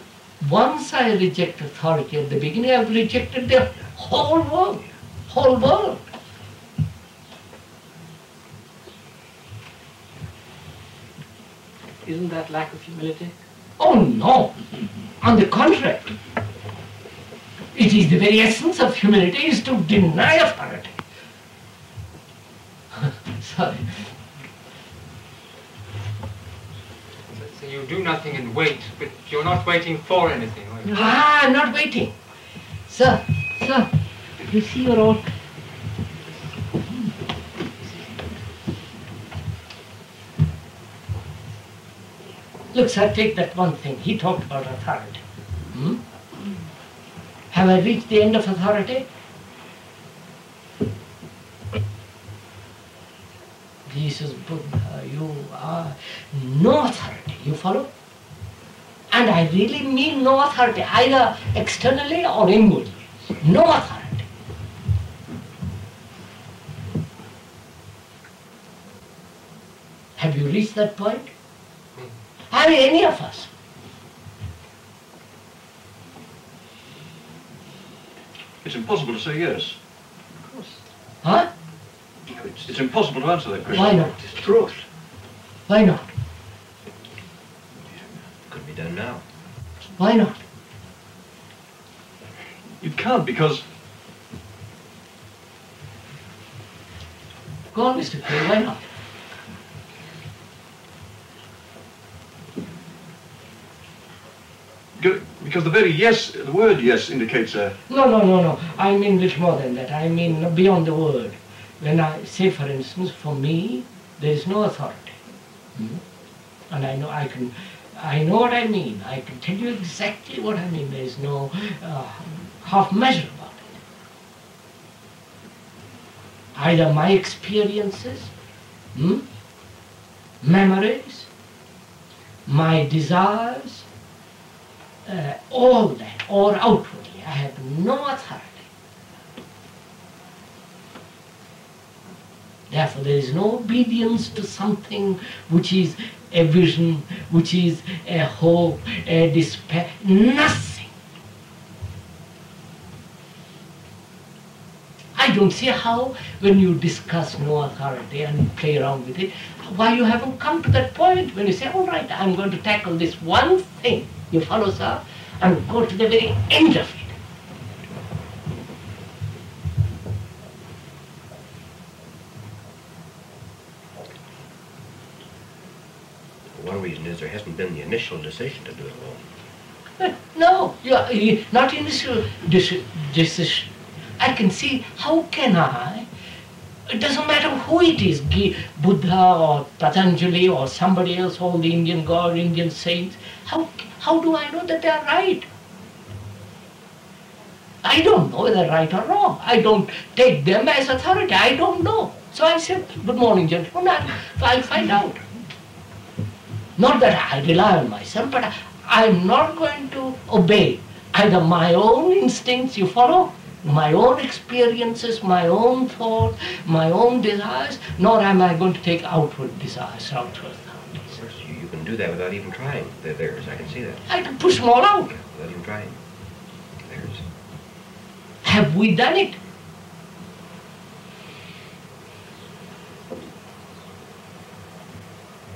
once I reject authority at the beginning, I've rejected the whole world. Whole world. Isn't that lack of humility? Oh no! On the contrary. It is the very essence of humility is to deny authority. Sorry. So you do nothing and wait, but you're not waiting for anything, are you? Ah, not waiting. Sir, you see your own. Look, sir, take that one thing. He talked about authority. Have I reached the end of authority? Jesus, Buddha, you are no authority. You follow? And I really mean no authority, either externally or inwardly. No authority. Have you reached that point? I mean, any of us. It's impossible to say yes. Of course. Huh? It's impossible to answer that question. Why not? It's truth. Why not? Could be done now. Why not? You can't because... Go on, Mr. Kay, why not? Because the very yes, the word yes indicates a... No. I mean little more than that. I mean beyond the word. When I say, for instance, for me, there is no authority. And I know what I mean. I can tell you exactly what I mean. There is no half measure about it. Either my experiences, memories, my desires, all that, or outwardly, I have no authority. Therefore, there is no obedience to something which is a vision, which is a hope, a despair, nothing. I don't see how, when you discuss no authority and play around with it, why you haven't come to that point when you say, all right, I'm going to tackle this one thing. You follow, sir? And go to the very end of it. One reason is there hasn't been the initial decision to do it alone. No, you not initial decision. I can see, how can I? It doesn't matter who it is, Buddha or Patanjali or somebody else, all the Indian God, Indian saints. How do I know that they are right? I don't know whether they're right or wrong. I don't take them as authority. I don't know. So I said, good morning, gentlemen, I'll find out. Not that I rely on myself, but I'm not going to obey either my own instincts, you follow, my own experiences, my own thought, my own desires, nor am I going to take outward desires, outward thoughts. You can do that without even trying. Theirs, I can see that. I can push them all out. Without even trying. Theirs. Have we done it?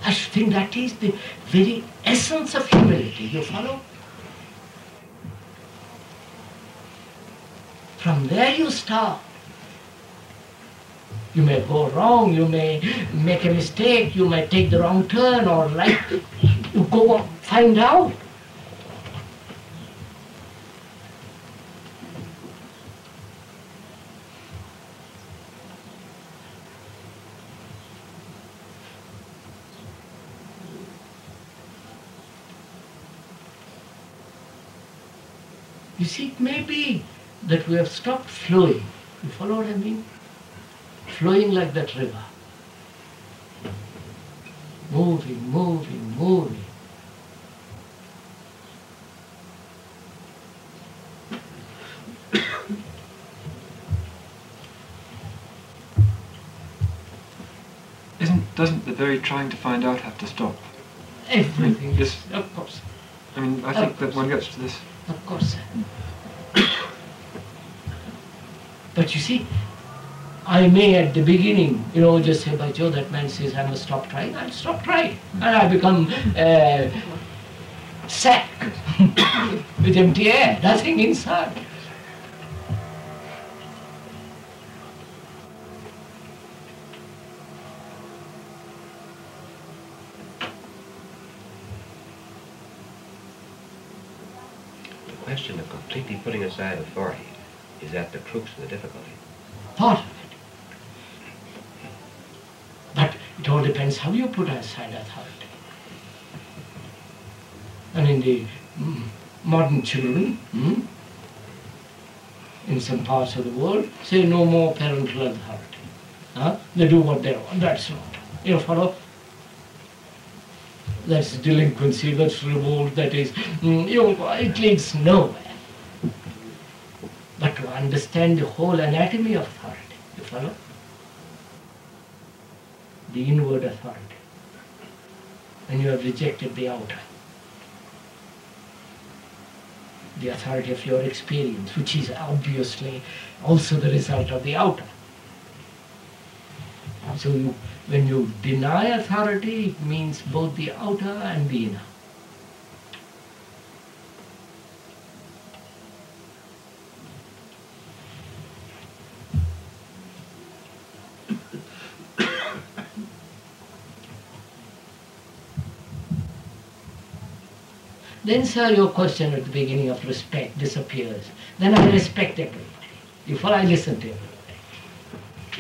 I think that is the very essence of humility, you follow? From there you start. You may go wrong, you may make a mistake, you may take the wrong turn or right. You go on, find out. You see, it may be that we have stopped flowing. You follow what I mean? Flowing like that river. Moving, moving, moving. Doesn't the very trying to find out have to stop? Everything, This, of course. I mean, I think that one gets to this. Of course. But you see, I may at the beginning, just say, by Joe, that man says I must stop trying, I'll stop trying. And I become sack with empty air, nothing inside. The question of completely putting aside authority is at the crux of the difficulty. Part of it. But it all depends how you put aside authority. And in the modern children, in some parts of the world, say no more parental authority. They do what they want, that's not. You follow? That's delinquency, that's revolt, that is, it leads nowhere. But to understand the whole anatomy of authority, you follow? The inward authority. And you have rejected the outer. The authority of your experience, which is obviously also the result of the outer. So when you deny authority, it means both the outer and the inner. Then, sir, your question at the beginning of respect disappears. Then I respect everybody. Before I listen to everybody.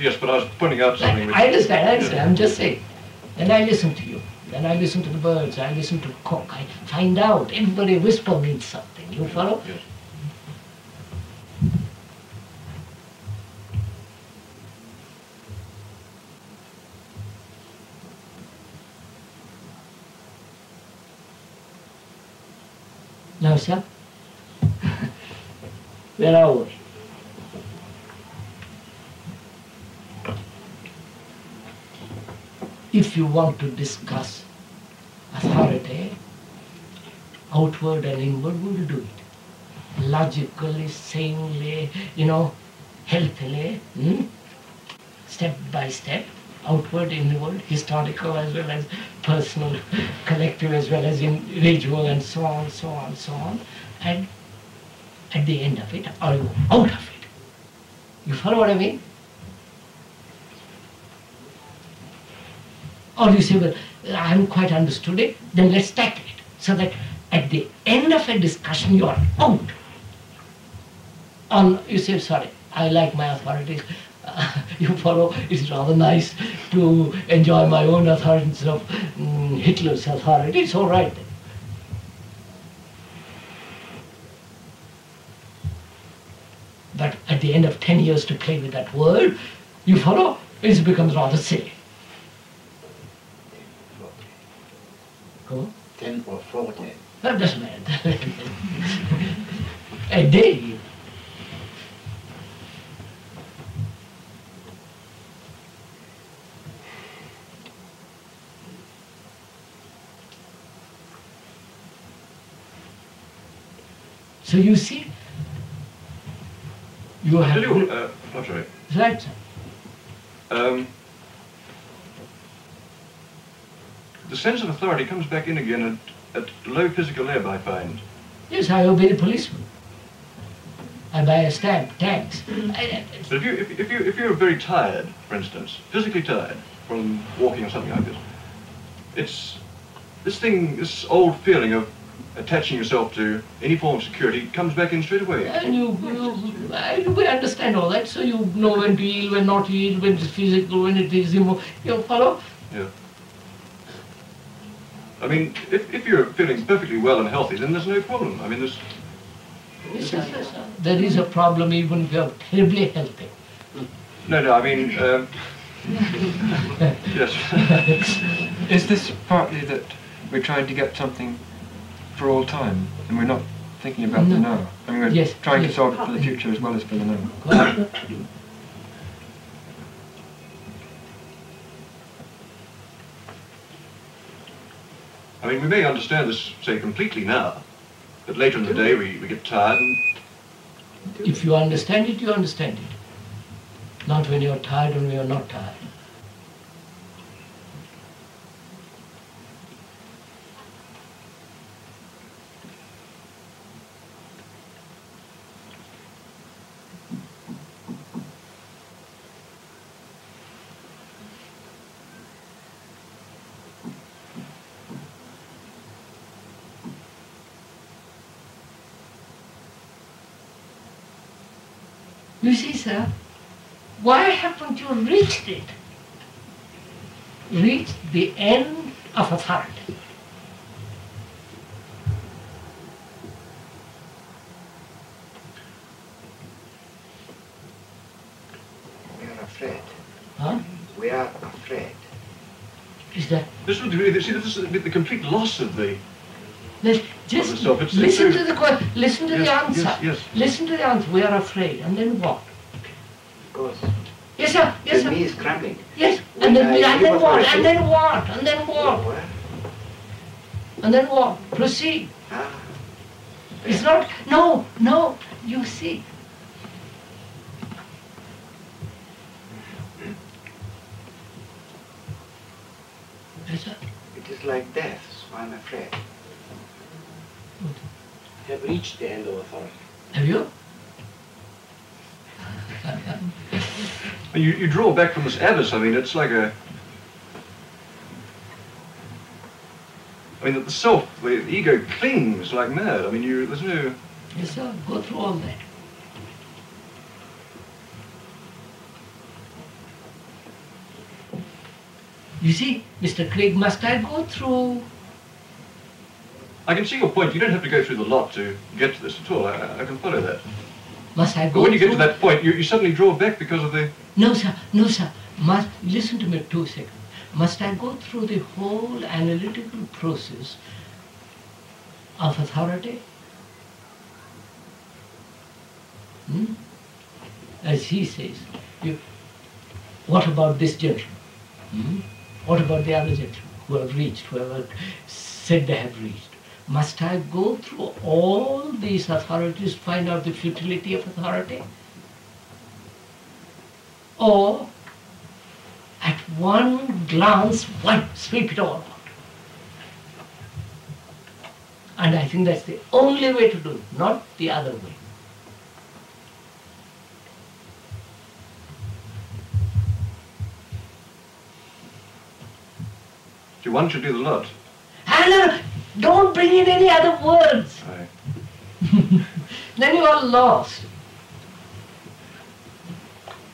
Yes, but I was pointing out something. I understand, I'm just saying. Then I listen to you. Then I listen to the birds. I listen to the cook. I find out. Everybody whisper means something. You follow? Yes. Now, sir, where are we? If you want to discuss authority, outward and inward, we will do it. Logically, sanely, healthily, step by step, outward, inward, historical as well as personal, collective as well as individual, and so on, so on, so on. And at the end of it, are you out of it? You follow what I mean? Or you say, well, I haven't quite understood it, then let's tackle it. So that at the end of a discussion, you are out. You say, sorry, I like my authorities. You follow, it's rather nice to enjoy my own authority instead of Hitler's authority. It's all right then. But at the end of 10 years to play with that word, you follow, it becomes rather silly. Go on. 10 or 14. That doesn't matter. A day. So you see, you have... I'm sorry. Right, sir. The sense of authority comes back in again at low physical ebb, I find. Yes, I obey the policeman. I buy a stamp, tax. But if you're very tired, for instance, physically tired from walking or something like this, this old feeling of attaching yourself to any form of security comes back in straight away. And we understand all that, so you know when to yield, when not to yield, when it's physical, when it is immoral. You follow? Yeah. I mean, if you're feeling perfectly well and healthy, then there's no problem. I mean, there's... Yes. There is a problem even if you're terribly healthy. No, I mean... yes. Is this partly that we're trying to get something for all time, and we're not thinking about the now? I mean, we're trying to solve it for the future as well as for the now. I mean, we may understand this, say, completely now, but later in the day we get tired and... If you understand it, you understand it. Not when you're tired and when you're not tired. You see, sir, why haven't you reached it? Reached the end of authority. We are afraid. Huh? We are afraid. Is that? This would really, see, this is the complete loss of the. Just of the self. listen to the question. Listen to the answer. Yes, yes. Listen to the answer. We are afraid, and then what? Because Yes, sir. Yes, the sir. knee is crumbling. Yes, When and then, I and give then what? authority- And then what? And then what? And then what? Proceed. Ah. It's not. No, no. You see. Yes, sir. It is like death, so I'm afraid. Have reached the end of authority. Have you? You draw back from this abyss. I mean, it's like a. I mean, the self, the ego clings like mad. I mean, there's no. Yes, sir. Go through all that. You see, Mr. Craig, must I go through? I can see your point. You don't have to go through the lot to get to this at all. I can follow that. Must I go But when you get through? to that point, you suddenly draw back because of the. No, sir. No, sir. Must listen to me 2 seconds. Must I go through the whole analytical process of authority? As he says, what about this gentleman? What about the other gentlemen who have reached, who have said they have reached? Must I go through all these authorities to find out the futility of authority? Or at one glance, sweep it all out? And I think that's the only way to do it, not the other way. So one should do the lot. And don't bring in any other words. Then you are lost.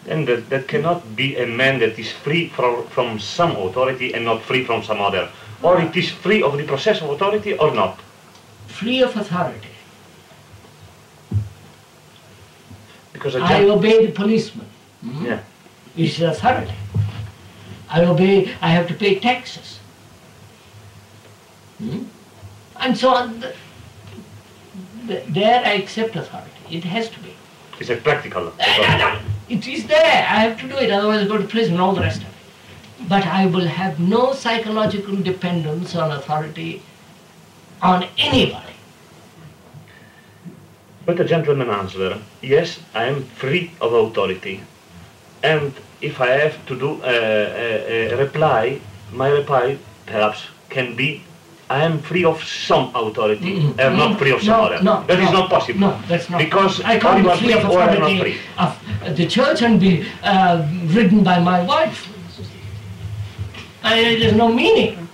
And that cannot be a man that is free from some authority and not free from some other. Or it is free of the process of authority or not. Free of authority. Because I obey the policeman. Yeah. It's authority. I obey, I have to pay taxes. And so on. There I accept authority. It has to be. It's a practical. It is there. I have to do it, otherwise I go to prison and all the rest of it. But I will have no psychological dependence on authority on anybody. But the gentleman answered, yes, I am free of authority. And if I have to do a reply, my reply perhaps can be, I am free of some authority and not free of some other. That is not possible. No, that's not. Because I can't you be are free of or I am not authority free. of the church and be ridden by my wife. There's no meaning.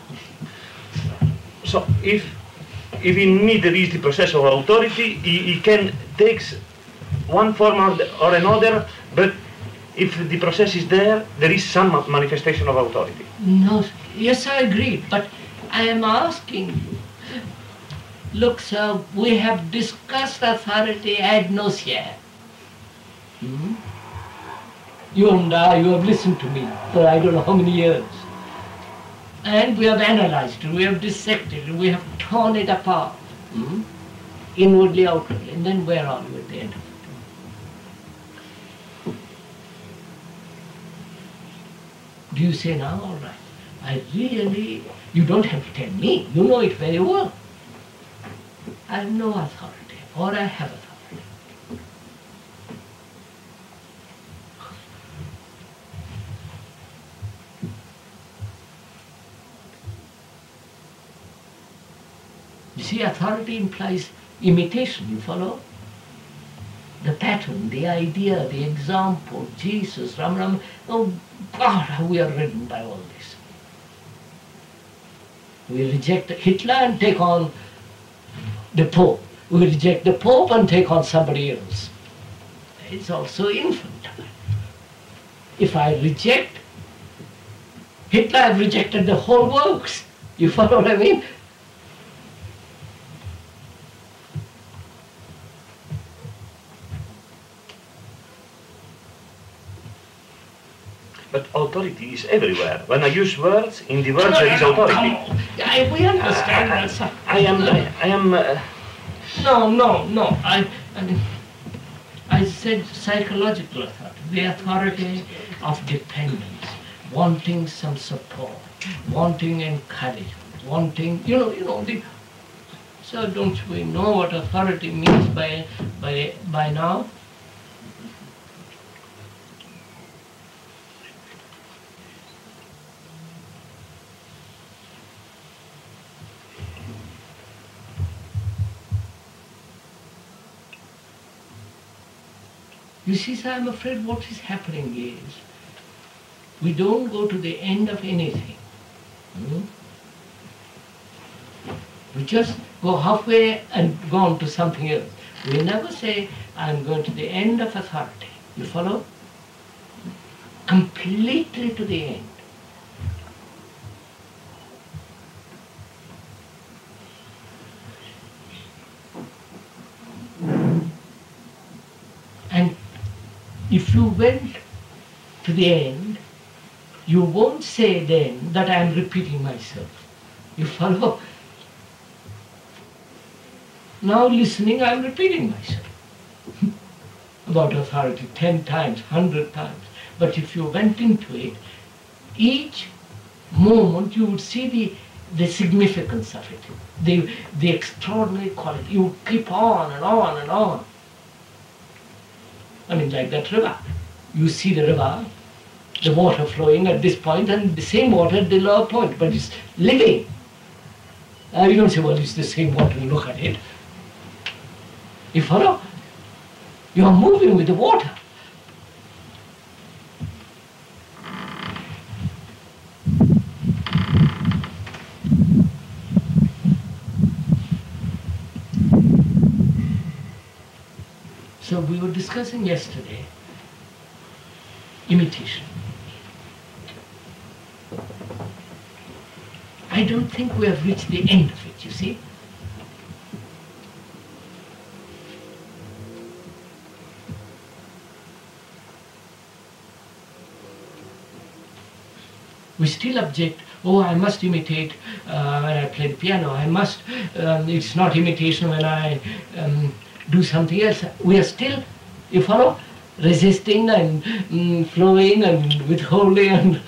So if in me there is the process of authority, he can take one form or another, but if the process is there, there is some manifestation of authority. No, yes, I agree, but I am asking you, look, sir, we have discussed authority ad nauseam. You and I, you have listened to me for I don't know how many years. And we have analyzed it, we have dissected it, we have torn it apart. Inwardly, outwardly, and then where are you at the end of it? Do you say now, all right, I really, you don't have to tell me, you know it very well. I have no authority, or I have authority. see, authority implies imitation, you follow? The pattern, the idea, the example, Jesus, Ram. Oh God, how we are ridden by all this. We reject Hitler and take on the Pope. We reject the Pope and take on somebody else. It's also infantile. If I reject Hitler, I've rejected the whole works. You follow what I mean? But authority is everywhere. When I use words, in the words there is authority. We understand that, sir. I am. No. I said psychological authority, the authority of dependence, wanting some support, wanting encouragement, wanting, so don't we know what authority means by now? You see, sir, I'm afraid what is happening is we don't go to the end of anything. We just go halfway and go on to something else. We never say, I'm going to the end of authority. You follow? Completely to the end. And if you went to the end, you won't say then that I am repeating myself. You follow? Now listening, I am repeating myself. About authority 10 times, 100 times. But if you went into it, each moment you would see the significance of it, the extraordinary quality. You would keep on and on and on. I mean, like that river. You see the river, the water flowing at this point, and the same water at the lower point, but it's living. You don't say, well, it's the same water, and look at it. You follow? You are moving with the water. So we were discussing yesterday imitation. I don't think we have reached the end of it, you see. We still object, oh, I must imitate when I play the piano, I must, it's not imitation when I do something else. We are still, you follow, resisting and flowing and withholding, and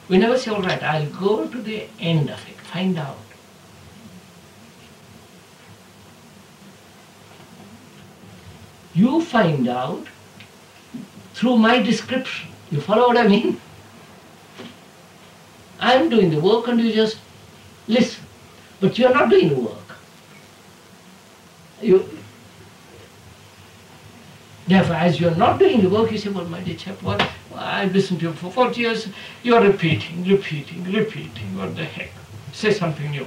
we never say, all right, I'll go to the end of it, find out. You find out through my description. You follow what I mean? I'm doing the work and you just listen. But you're not doing the work. Therefore, as you're not doing the work, you say, well, my dear chap, what? I've listened to you for 40 years. You're repeating. What the heck? Say something new.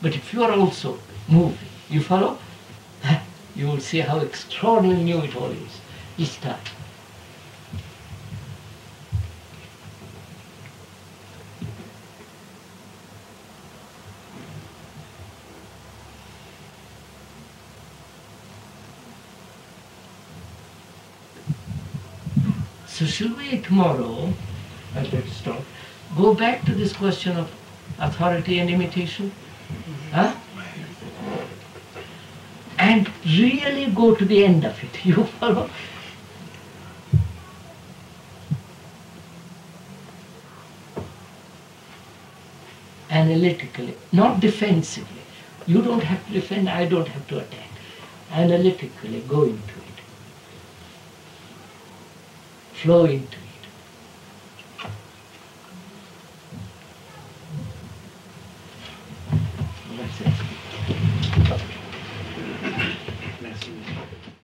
But if you are also moving, you follow? You will see how extraordinarily new it all is. Gstaad. So should we tomorrow, I'd like to stop, go back to this question of authority and imitation? Huh? And really go to the end of it. You follow? Analytically, not defensively. You don't have to defend, I don't have to attack. Analytically go into it. Flow into it. say.